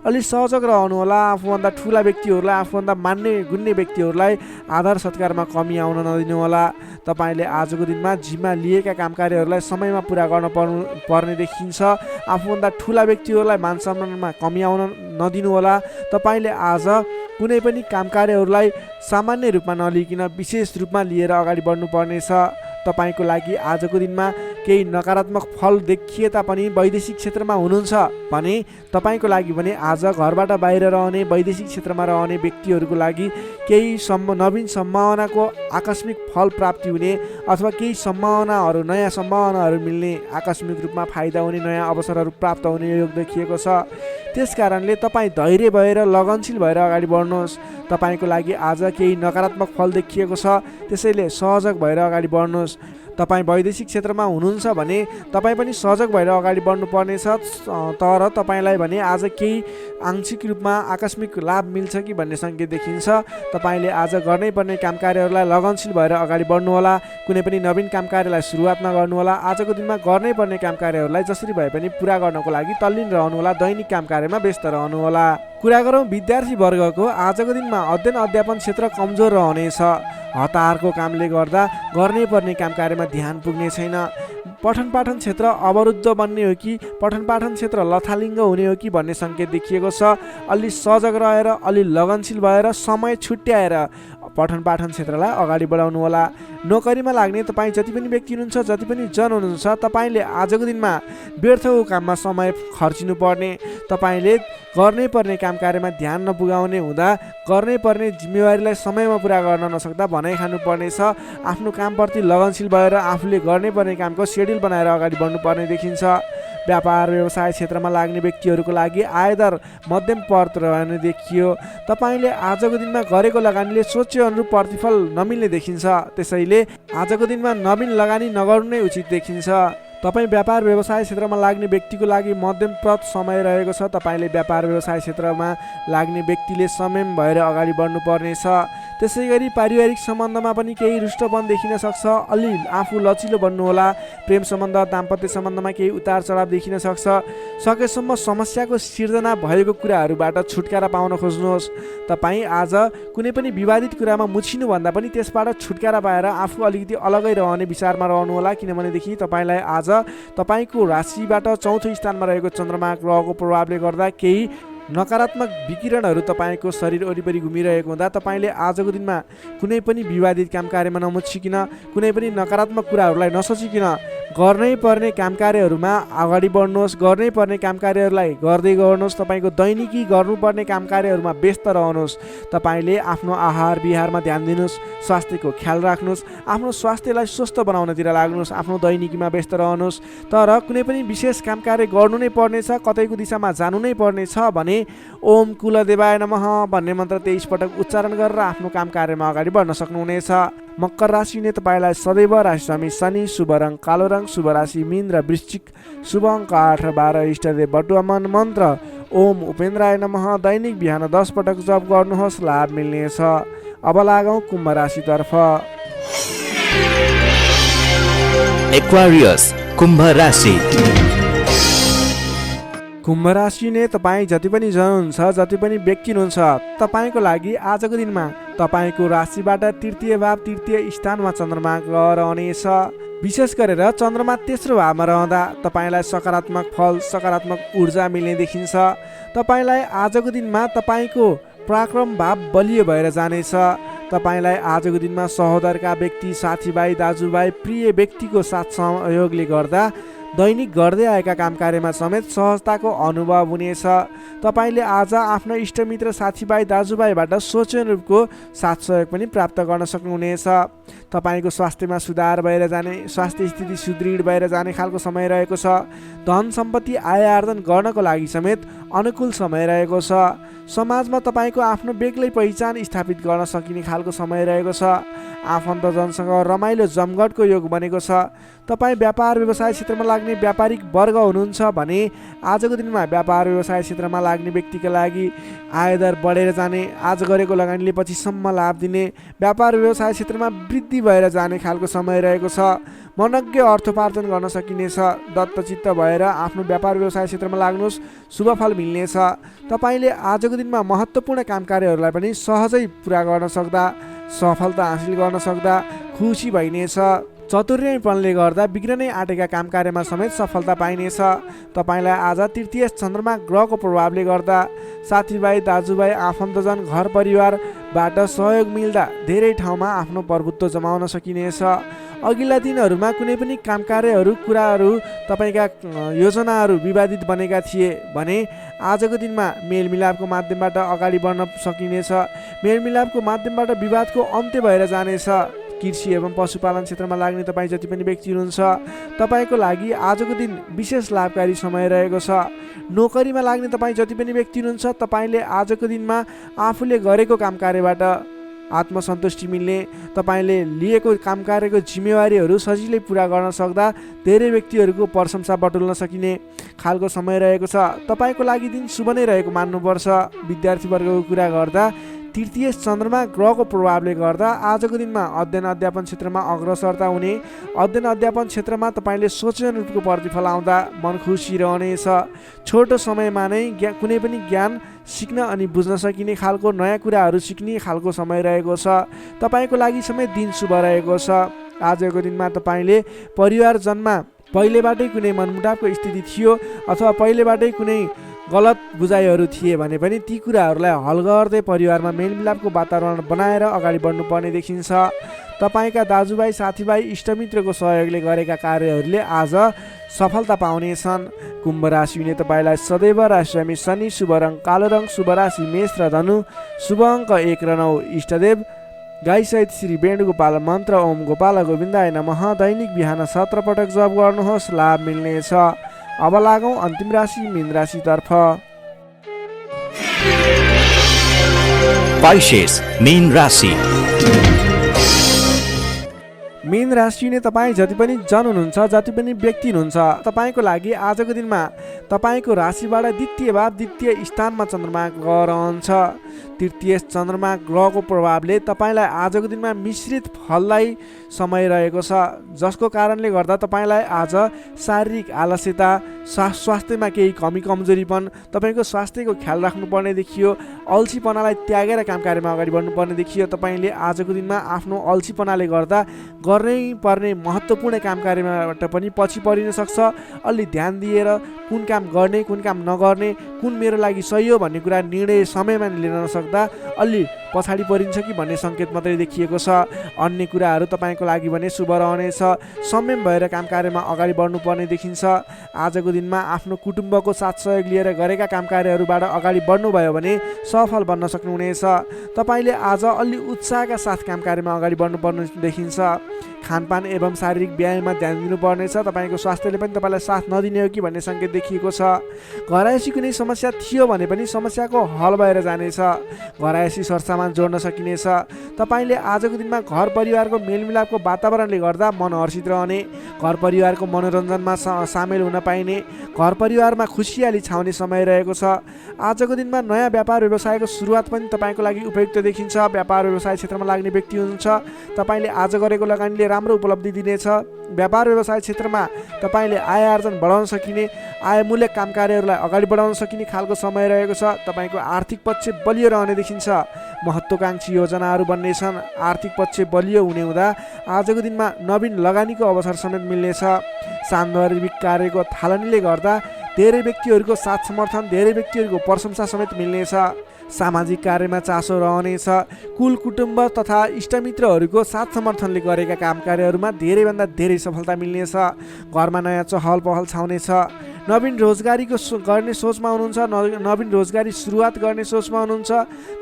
अलि सहजग रहनुहोला। आफूभन्दा ठुला व्यक्तिहरूलाई, आफूभन्दा मान्ने गुन्ने व्यक्तिहरूलाई आदर सत्कारमा कमी आउन नदिनुहोला। तपाईँले आजको दिनमा जिम्मा लिएका काम कार्यहरूलाई समयमा पुरा गर्न पर्ने देखिन्छ। आफूभन्दा ठुला व्यक्तिहरूलाई मान सम्मानमा कमी आउन नदिनुहोला। तपाईँले आज कुनै पनि काम कार्यहरूलाई सामान्य रूपमा नलिकन विशेष रूपमा लिएर अगाडि बढ्नुपर्नेछ। तपाईँको लागि आजको दिनमा केही नकारात्मक फल देखिए तापनि वैदेशिक क्षेत्रमा हुनुहुन्छ भने तपाईँको लागि भने आज घरबाट बाहिर रहने, वैदेशिक क्षेत्रमा रहने व्यक्तिहरूको लागि केही नवीन सम्भावनाको आकस्मिक फल प्राप्ति हुने अथवा केही सम्भावनाहरू, नयाँ सम्भावनाहरू मिल्ने, आकस्मिक रूपमा फाइदा हुने, नयाँ अवसरहरू प्राप्त हुने योग देखिएको छ। त्यस कारणले तपाईँ धैर्य भएर, लगनशील भएर अगाडि बढ्नुहोस्। तपाईँको लागि आज केही नकारात्मक फल देखिएको छ, त्यसैले सहजग भएर अगाडि बढ्नुहोस्। तपाईँ वैदेशिक क्षेत्रमा हुनुहुन्छ भने तपाईँ पनि सजग भएर अगाडि बढ्नुपर्नेछ। तर तपाईँलाई भने आज केही आंशिक रूपमा आकस्मिक लाभ मिल्छ कि भन्ने सङ्केत देखिन्छ। तपाईँले आज गर्नै पर्ने काम कार्यहरूलाई लगनशील भएर अगाडि बढ्नुहोला। कुनै पनि नवीन काम कार्यलाई सुरुवात नगर्नुहोला। आजको दिनमा गर्नै पर्ने काम कार्यहरूलाई जसरी भए पनि पुरा गर्नको लागि तल्लीन रहनुहोला। दैनिक काम कार्यमा व्यस्त रहनुहोला। कुरा गरौँ विद्यार्थी वर्गको, आजको दिनमा अध्ययन अध्यापन क्षेत्र कमजोर रहनेछ। हतारको कामले गर्दा गर्नै पर्ने काम कार्यमा ध्यान पुग्ने छैन। पठन पाठन क्षेत्र अवरुद्ध बन्ने हो कि पठन पाठन क्षेत्र लथालिङ्ग हुने हो कि भन्ने सङ्केत देखिएको छ। अलि सजग रहेर, अलि लगनशील भएर, समय छुट्याएर पठन पाठन क्षेत्रलाई अगाडि बढाउनुहोला। नोकरीमा लाग्ने तपाईँ जति पनि व्यक्ति हुनुहुन्छ, जति पनि जन हुनुहुन्छ, तपाईँले आजको दिनमा व्यर्थको काममा समय खर्चिनु पर्ने, तपाईँले गर्नै पर्ने काम कार्यमा ध्यान नपुगाउने हुँदा गर्नै पर्ने जिम्मेवारीलाई समयमा पुरा गर्न नसक्दा भनाइ खानुपर्नेछ। आफ्नो कामप्रति लगनशील भएर आफूले गर्नै पर्ने कामको सेड्युल बनाएर अगाडि बढ्नुपर्ने देखिन्छ। व्यापार व्यवसाय क्षेत्रमा लाग्ने व्यक्तिहरूको लागि आयदर मध्यम पर्त रहने देखियो। तपाईँले आजको दिनमा गरेको लगानीले सोचे अनुरूप प्रतिफल नमिल्ने देखिन्छ, त्यसैले आजको दिनमा नवीन लगानी नगर्नु नै उचित देखिन्छ। तपाईँ व्यापार व्यवसाय क्षेत्रमा लाग्ने व्यक्तिको लागि मध्यमप्रद समय रहेको छ। तपाईँले व्यापार व्यवसाय क्षेत्रमा लाग्ने व्यक्तिले संयम भएर अगाडि बढ्नुपर्नेछ। त्यसै गरी पारिवारिक सम्बन्धमा पनि केही रुष्टपन देखिन सक्छ, अलि आफू लचिलो बन्नुहोला। प्रेम सम्बन्ध, दाम्पत्य सम्बन्धमा केही उतार चढाव देखिन सक्छ। सकेसम्म समस्याको सिर्जना भएको कुराहरूबाट छुटकारा पाउन खोज्नुहोस्। तपाईँ आज कुनै पनि विवादित कुरामा मुछिनुभन्दा पनि त्यसबाट छुटकारा पाएर आफू अलिकति अलगै रहने विचारमा रहनुहोला, किनभनेदेखि तपाईँलाई आज तपाईँको राशिबाट चौथो स्थानमा रहेको चन्द्रमा ग्रहको प्रभावले गर्दा केही नकारात्मक विकिरणहरू तपाईँको शरीर वरिपरि घुमिरहेको हुँदा तपाईँले आजको दिनमा कुनै पनि विवादित काम कार्यमा नमुछिकन, कुनै पनि नकारात्मक कुराहरूलाई नसोचिकन गर्नै पर्ने काम कार्यहरूमा अगाडि बढ्नुहोस्। गर्नै पर्ने काम कार्यहरूलाई गर्दै गर्नुहोस्। तपाईँको दैनिकी गर्नुपर्ने काम कार्यहरूमा व्यस्त रहनुहोस्। तपाईँले आफ्नो आहार विहारमा ध्यान दिनुहोस्, स्वास्थ्यको ख्याल राख्नुहोस्, आफ्नो स्वास्थ्यलाई स्वस्थ बनाउनतिर लाग्नुहोस्, आफ्नो दैनिकीमा व्यस्त रहनुहोस्। तर कुनै पनि विशेष काम कार्य गर्नु नै पर्नेछ, कतैको दिशामा जानु नै पर्नेछ भने ओम कुलदेवाय नमः भन्ने मन्त्र 23 पटक उच्चारण गरेर आफ्नो काम कार्यमा अगाडि बढ्न सक्नुहुनेछ। मकर राशिले तपाईँलाई सदैव राशिस्वामी शनि, शुभ रङ कालो रङ, शुभ राशि मीन र वृश्चिक, शुभ अङ्क 8 र 12, इष्टदेव बटुवामन मन्त्र ओम उपेन्द्राय नमः दैनिक बिहान 10 पटक जप गर्नुहोस्, लाभ मिल्नेछ। अब लागौँ कुम्भ राशितर्फ। एक्वारियस कुम्भ राशि। कुम्भ राशि नै तपाईँ जति पनि जन हुनुहुन्छ, जति पनि व्यक्ति हुनुहुन्छ, तपाईँको लागि आजको दिनमा तपाईँको राशिबाट तृतीय भाव तृतीय स्थानमा चन्द्रमा ग्रह रहनेछ। विशेष गरेर चन्द्रमा तेस्रो भावमा रहँदा तपाईँलाई सकारात्मक फल, सकारात्मक ऊर्जा मिल्ने देखिन्छ। तपाईँलाई आजको दिनमा तपाईँको पराक्रम भाव बलियो भएर जानेछ। तपाईँलाई आजको दिनमा सहोदरका व्यक्ति, साथीभाइ, दाजुभाइ, प्रिय व्यक्तिको साथ सहयोगले गर्दा दैनिक गर्दै आएका काम कार्यमा समेत सहजताको अनुभव हुनेछ। तपाईँले आज आफ्ना इष्टमित्र, साथीभाइ, दाजुभाइबाट सोचे अनुरूपको साथ सहयोग पनि प्राप्त गर्न सक्नुहुनेछ। तपाईँको स्वास्थ्यमा सुधार भएर जाने, स्वास्थ्य स्थिति सुदृढ भएर जाने खालको समय रहेको छ। धन सम्पत्ति आय आर्जन गर्नको लागि समेत अनुकूल समय रहेको छ। समाजमा तपाईँको आफ्नो बेग्लै पहिचान स्थापित गर्न सकिने खालको समय रहेको छ। आफन्तजनसँग रमाइलो जमघटको योग बनेको छ। तपाईँ व्यापार व्यवसाय क्षेत्रमा लाग्ने व्यापारिक वर्ग हुनुहुन्छ भने आजको दिनमा व्यापार व्यवसाय क्षेत्रमा लाग्ने व्यक्तिका लागि आयदर बढेर जाने, आज गरेको लगानीले पछिसम्म लाभ दिने, व्यापार व्यवसाय क्षेत्रमा वृद्धि भएर जाने खालको समय रहेको छ। मनज्ञ अर्थोपार्जन गर्न सकिनेछ। दत्तचित्त भएर आफ्नो व्यापार व्यवसाय क्षेत्रमा लाग्नुहोस्, शुभ फल मिल्नेछ। तपाईँले आजको दिनमा महत्त्वपूर्ण काम कार्यहरूलाई पनि सहजै पुरा गर्न सक्दा, सफलता हासिल गर्न सक्दा खुसी भइनेछ। चतुर्यपनले गर्दा बिग्रनै आँटेका काम कार्यमा समेत सफलता पाइनेछ। तपाईँलाई आज तृतीय चन्द्रमा ग्रहको प्रभावले गर्दा साथीभाइ, दाजुभाइ, आफन्तजन, घर परिवारबाट सहयोग मिल्दा धेरै ठाउँमा आफ्नो प्रभुत्व जमाउन सकिनेछ। अघिल्ला दिनहरूमा कुनै पनि काम कार्यहरू, कुराहरू, तपाईँका योजनाहरू विवादित बनेका थिए भने आजको दिनमा मेलमिलापको माध्यमबाट अगाडि बढ्न सकिनेछ। मेलमिलापको माध्यमबाट विवादको अन्त्य भएर जानेछ। कृषि एवं पशुपालन क्षेत्रमा लाग्ने तपाईँ जति पनि व्यक्ति हुनुहुन्छ, तपाईँको लागि आजको दिन विशेष लाभकारी समय रहेको छ। नोकरीमा लाग्ने तपाईँ जति पनि व्यक्ति हुनुहुन्छ, तपाईँले आजको दिनमा आफूले गरेको काम कार्यबाट आत्मसन्तुष्टि मिल्ने, तपाईँले लिएको काम कार्यको जिम्मेवारीहरू सजिलै पुरा गर्न सक्दा धेरै व्यक्तिहरूको प्रशंसा बटुल्न सकिने खालको समय रहेको छ। तपाईँको लागि दिन शुभ नै रहेको मान्नुपर्छ। विद्यार्थी वर्गको कुरा गर्दा तृतीय चन्द्रमा ग्रहको प्रभावले गर्दा आजको दिनमा अध्ययन अध्यापन क्षेत्रमा अग्रसरता हुने, अध्ययन अध्यापन क्षेत्रमा तपाईँले सोचे अनुरूपको प्रतिफल आउँदा मन खुसी रहनेछ। छोटो समयमा नै कुनै पनि ज्ञान सिक्न अनि बुझ्न सकिने खालको, नयाँ कुराहरू सिक्ने खालको समय रहेको छ। तपाईँको लागि समेत दिन शुभ रहेको छ। आजको दिनमा तपाईँले परिवारजनमा पहिलेबाटै कुनै मनमुटावको स्थिति थियो अथवा पहिलेबाटै कुनै गलत बुझाइहरू थिए भने पनि ती कुराहरूलाई हल गर्दै परिवारमा मेलमिलापको वातावरण बनाएर अगाडि बढ्नुपर्ने देखिन्छ। तपाईँका दाजुभाइ, साथीभाइ, इष्टमित्रको सहयोगले गरेका कार्यहरूले आज सफलता पाउनेछन्। कुम्भ राशि हुने तपाईँलाई सदैव राशिस्वामी शनि, शुभ रङ कालो रङ, शुभ राशि मेष र धनु, शुभ अङ्क 1 र 9, इष्टदेव गाईसहित श्री वेणुगोपाल मन्त्र ओम गोपाल गोविन्दाय नमः दैनिक बिहान 17 पटक जप गर्नुहोस्, लाभ मिल्नेछ। अब लागौँ अन्तिम राशि मीन राशितर्फ। Pisces, मीन राशि। मीन राशि हुने तपाईँ जति पनि जन हुनुहुन्छ, जति पनि व्यक्ति हुनुहुन्छ, तपाईँको लागि आजको दिनमा तपाईँको राशिबाट द्वितीय भाव द्वितीय स्थानमा चन्द्रमा ग्रह रहन्छ। तृतीय चन्द्रमा ग्रहको प्रभावले तपाईँलाई आजको दिनमा मिश्रित फलदायी समय रहेको छ, जसको कारणले गर्दा तपाईँलाई आज शारीरिक आलस्यता, स्वास्थ्यमा केही कमी कमजोरीपन, तपाईँको स्वास्थ्यको ख्याल राख्नुपर्ने देखियो। अल्छीपनालाई त्यागेर काम कार्यमा अगाडि बढ्नुपर्ने देखियो। तपाईँले आजको दिनमा आफ्नो अल्छीपनाले गर्दा गर्नै पर्ने महत्त्वपूर्ण काम कार्यबाट पनि पछि परिन सक्छ। अलि ध्यान दिएर कुन काम गर्ने, कुन काम नगर्ने, कुन मेरो लागि सही हो भन्ने कुरा निर्णय समयमा लिन नसक्दा अलि पछाडि परिन्छ कि भन्ने सङ्केत मात्रै देखिएको छ। अन्य कुराहरू तपाईँको लागि भने शुभ रहनेछ। संयम भएर काम कार्यमा अगाडि बढ्नुपर्ने देखिन्छ। आजको दिनमा आफ्नो कुटुम्बको साथ सहयोग लिएर गरेका काम कार्यहरूबाट अगाडि बढ्नुभयो भने सफल बन्न सक्नुहुनेछ। तपाईँले आज अलि उत्साहका साथ काम कार्यमा अगाडि बढ्नुपर्ने देखिन्छ। खानपान एवं शारीरिक व्यायाममा ध्यान दिनुपर्नेछ। तपाईँको स्वास्थ्यले पनि तपाईँलाई साथ नदिने हो कि भन्ने सङ्केत देखिएको छ। घरायसी कुनै समस्या थियो भने पनि समस्याको हल भएर जानेछ। घरायसी सरसामान जोड्न सकिनेछ। तपाईँले आजको दिनमा घर परिवारको मेलमिलापको वातावरणले गर्दा मन हर्षित रहने, घर परिवारको मनोरञ्जनमा सामेल हुन पाइने, घर परिवारमा खुसियाली छाउने समय रहेको छ। आजको दिनमा नयाँ व्यापार व्यवसायको सुरुवात पनि तपाईँको लागि उपयुक्त देखिन्छ। व्यापार व्यवसाय क्षेत्रमा लाग्ने व्यक्ति हुनुहुन्छ, तपाईँले आज गरेको लगानीले राम्रो उपलब्धि दिनेछ। व्यापार व्यवसाय क्षेत्रमा तपाईँले आय आर्जन बढाउन सकिने, आयमूलक काम कार्यहरूलाई अगाडि बढाउन सकिने खालको समय रहेको छ। तपाईँको आर्थिक पक्ष बलियो रहने देखिन्छ। महत्त्वाकांक्षी योजनाहरू बन्नेछन्। आर्थिक पक्ष बलियो हुने हुँदा आजको दिनमा नवीन लगानीको अवसर समेत मिल्नेछ। सान्दर्भिक कार्यको थालनीले गर्दा धेरै व्यक्तिहरूको साथ समर्थन, धेरै व्यक्तिहरूको प्रशंसा समेत मिल्नेछ। सामाजिक कार्यमा चासो रहनेछ। कुल कुटुम्ब तथा इष्टमित्रहरूको साथ समर्थनले गरेका काम कार्यहरूमा धेरैभन्दा धेरै सफलता मिल्नेछ। घरमा नयाँ चहल पहल छाउनेछ। नवीन रोजगारीको गर्ने सोचमा हुनुहुन्छ, नवीन रोजगारी सुरुवात गर्ने सोचमा हुनुहुन्छ,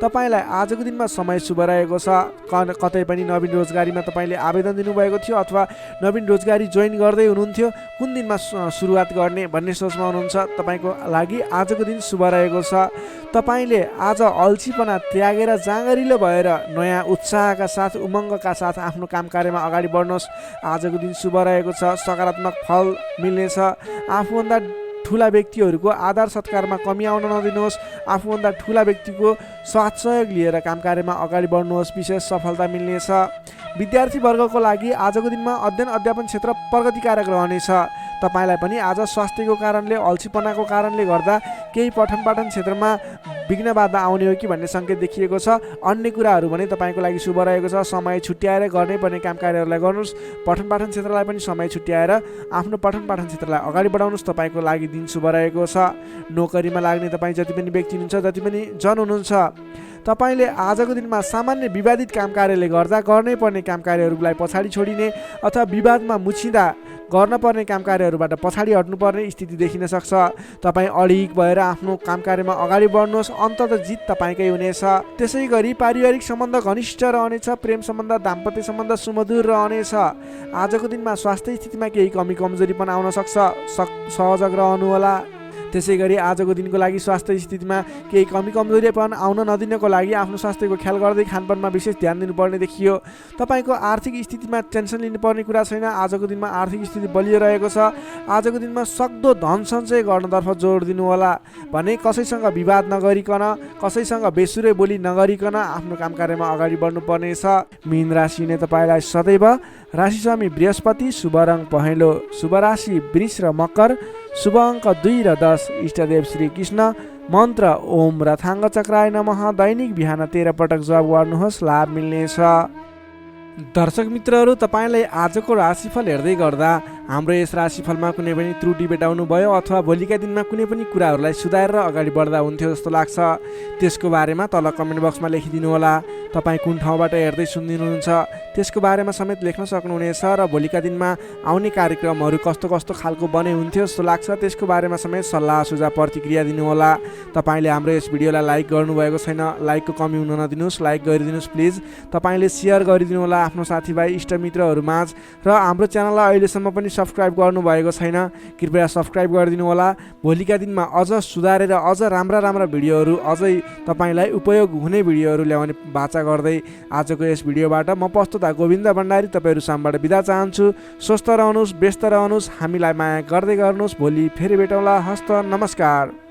तपाईँलाई आजको दिनमा समय शुभ रहेको छ। कतै पनि नवीन रोजगारीमा तपाईँले आवेदन दिनुभएको थियो अथवा नवीन रोजगारी जोइन गर्दै हुनुहुन्थ्यो, कुन दिनमा सुरुवात गर्ने भन्ने सोचमा हुनुहुन्छ, तपाईँको लागि आजको दिन शुभ रहेको छ। तपाईँले आज अल्छीपना त्यागेर जाँगरिलो भएर नयाँ उत्साहका साथ, उमङ्गका साथ आफ्नो काम कार्यमा अगाडि बढ्नुहोस्। आजको दिन शुभ रहेको छ। सकारात्मक फल मिल्नेछ। आफूभन्दा ठुला व्यक्तिहरूको आदर सत्कारमा कमी आउन नदिनुहोस्। आफूभन्दा ठुला व्यक्तिको साथ सहयोग लिएर काम कार्यमा अगाडि बढ्नुहोस्। विशेष सफलता मिल्नेछ। विद्यार्थी वर्गको लागि आजको दिनमा अध्ययन अध्यापन क्षेत्र प्रगतिकारक रहनेछ। तपाईँलाई पनि आज स्वास्थ्यको कारणले, अल्छीपनाको कारणले गर्दा केही पठन पाठन क्षेत्रमा विघ्न बाधा आउने हो कि भन्ने सङ्केत देखिएको छ। अन्य कुराहरू भने तपाईँको लागि शुभ रहेको छ। समय छुट्याएर गर्नै पर्ने काम कार्यहरूलाई गर्नुहोस्। पठन पाठन क्षेत्रलाई पनि समय छुट्याएर आफ्नो पठन पाठन क्षेत्रलाई अगाडि बढाउनुहोस्। तपाईँको लागि दिन शुभ रहेको छ। नोकरीमा लाग्ने तपाईँ जति पनि व्यक्ति हुनुहुन्छ, जति पनि जन हुनुहुन्छ, तपाईँले आजको दिनमा सामान्य विवादित काम कार्यले गर्दा गर्नै पर्ने काम कार्यहरूलाई पछाडि छोडिने अथवा विवादमा मुछिँदा गर्न पर्ने काम कार्यहरूबाट पछाडि हट्नुपर्ने स्थिति देखिन सक्छ। तपाईँ अडिग भएर आफ्नो काम कार्यमा अगाडि बढ्नुहोस्। अन्ततः जित तपाईँकै हुनेछ। त्यसै गरी पारिवारिक सम्बन्ध घनिष्ठ रहनेछ। प्रेम सम्बन्ध, दाम्पत्य सम्बन्ध सुमधुर रहनेछ। आजको दिनमा स्वास्थ्य स्थितिमा केही कमी कमजोरी पनि आउन सक्छ, सहजग रहनुहोला। त्यसै गरी आजको दिनको लागि स्वास्थ्य स्थितिमा केही कमी कमजोरीपन आउन नदिनको लागि आफ्नो स्वास्थ्यको ख्याल गर्दै खानपानमा विशेष ध्यान दिनुपर्ने देखियो। तपाईँको आर्थिक स्थितिमा टेन्सन लिनुपर्ने कुरा छैन। आजको दिनमा आर्थिक स्थिति बलियो रहेको छ। आजको दिनमा सक्दो धन सञ्चय गर्नतर्फ जोड दिनुहोला। भने कसैसँग विवाद नगरिकन, कसैसँग बेसुरै बोली नगरिकन आफ्नो काम कार्यमा अगाडि बढ्नुपर्नेछ। मीन राशि नै तपाईँलाई सदैव राशिस्वामी बृहस्पति, शुभ रङ पहेँलो, शुभ राशि वृष र मकर, शुभ अङ्क 2 र 10, इष्टदेव श्री कृष्ण, मन्त्र ओम रथाङ्ग चक्राय नमः दैनिक बिहान 13 पटक जप गर्नुहोस्, लाभ मिल्नेछ। दर्शक मित्रहरू, तपाईँलाई आजको राशिफल हेर्दै गर्दा हाम्रो यस राशिफलमा कुनै पनि त्रुटि भेटाउनु भयो अथवा भोलिका दिनमा कुनै पनि कुराहरूलाई सुधारेर अगाडि बढ्दा हुन्थ्यो जस्तो लाग्छ त्यसको बारेमा तल कमेन्ट बक्समा लेखिदिनु होला। तपाईँ कुन ठाउँबाट हेर्दै सुनिदिनुहुन्छ त्यसको बारेमा समेत लेख्न सक्नुहुनेछ र भोलिका दिनमा आउने कार्यक्रमहरू कस्तो कस्तो खालको बने हुन्थ्यो जस्तो लाग्छ त्यसको बारेमा समेत सल्लाह सुझाव प्रतिक्रिया दिनुहोला। तपाईँले हाम्रो यस भिडियोलाई लाइक गर्नुभएको छैन, लाइकको कमी हुन नदिनुहोस्, लाइक गरिदिनुहोस् प्लिज। तपाईँले सेयर गरिदिनु होला आफ्नो साथीभाइ इष्टमित्रहरू माझ र हाम्रो च्यानललाई अहिलेसम्म पनि सब्सक्राइब गर्नुभएको छैन कृपया सब्सक्राइब गरिदिनु होला। भोलिका दिनमा अझ सुधारेर अझ राम्रा भिडियोहरू अझै तपाईँलाई उपयोग हुने भिडियोहरू ल्याउने बाचा गर्दै आजको यस भिडियोबाट म प्रस्तुता गोविन्द भण्डारी तपाईँहरू सामबाट बिदा चाहन्छु। स्वस्थ रहनुहोस्, व्यस्त रहनुहोस्, हामीलाई माया गर्दै गर्नुहोस्। भोलि फेरि भेटौँला। हस्त नमस्कार।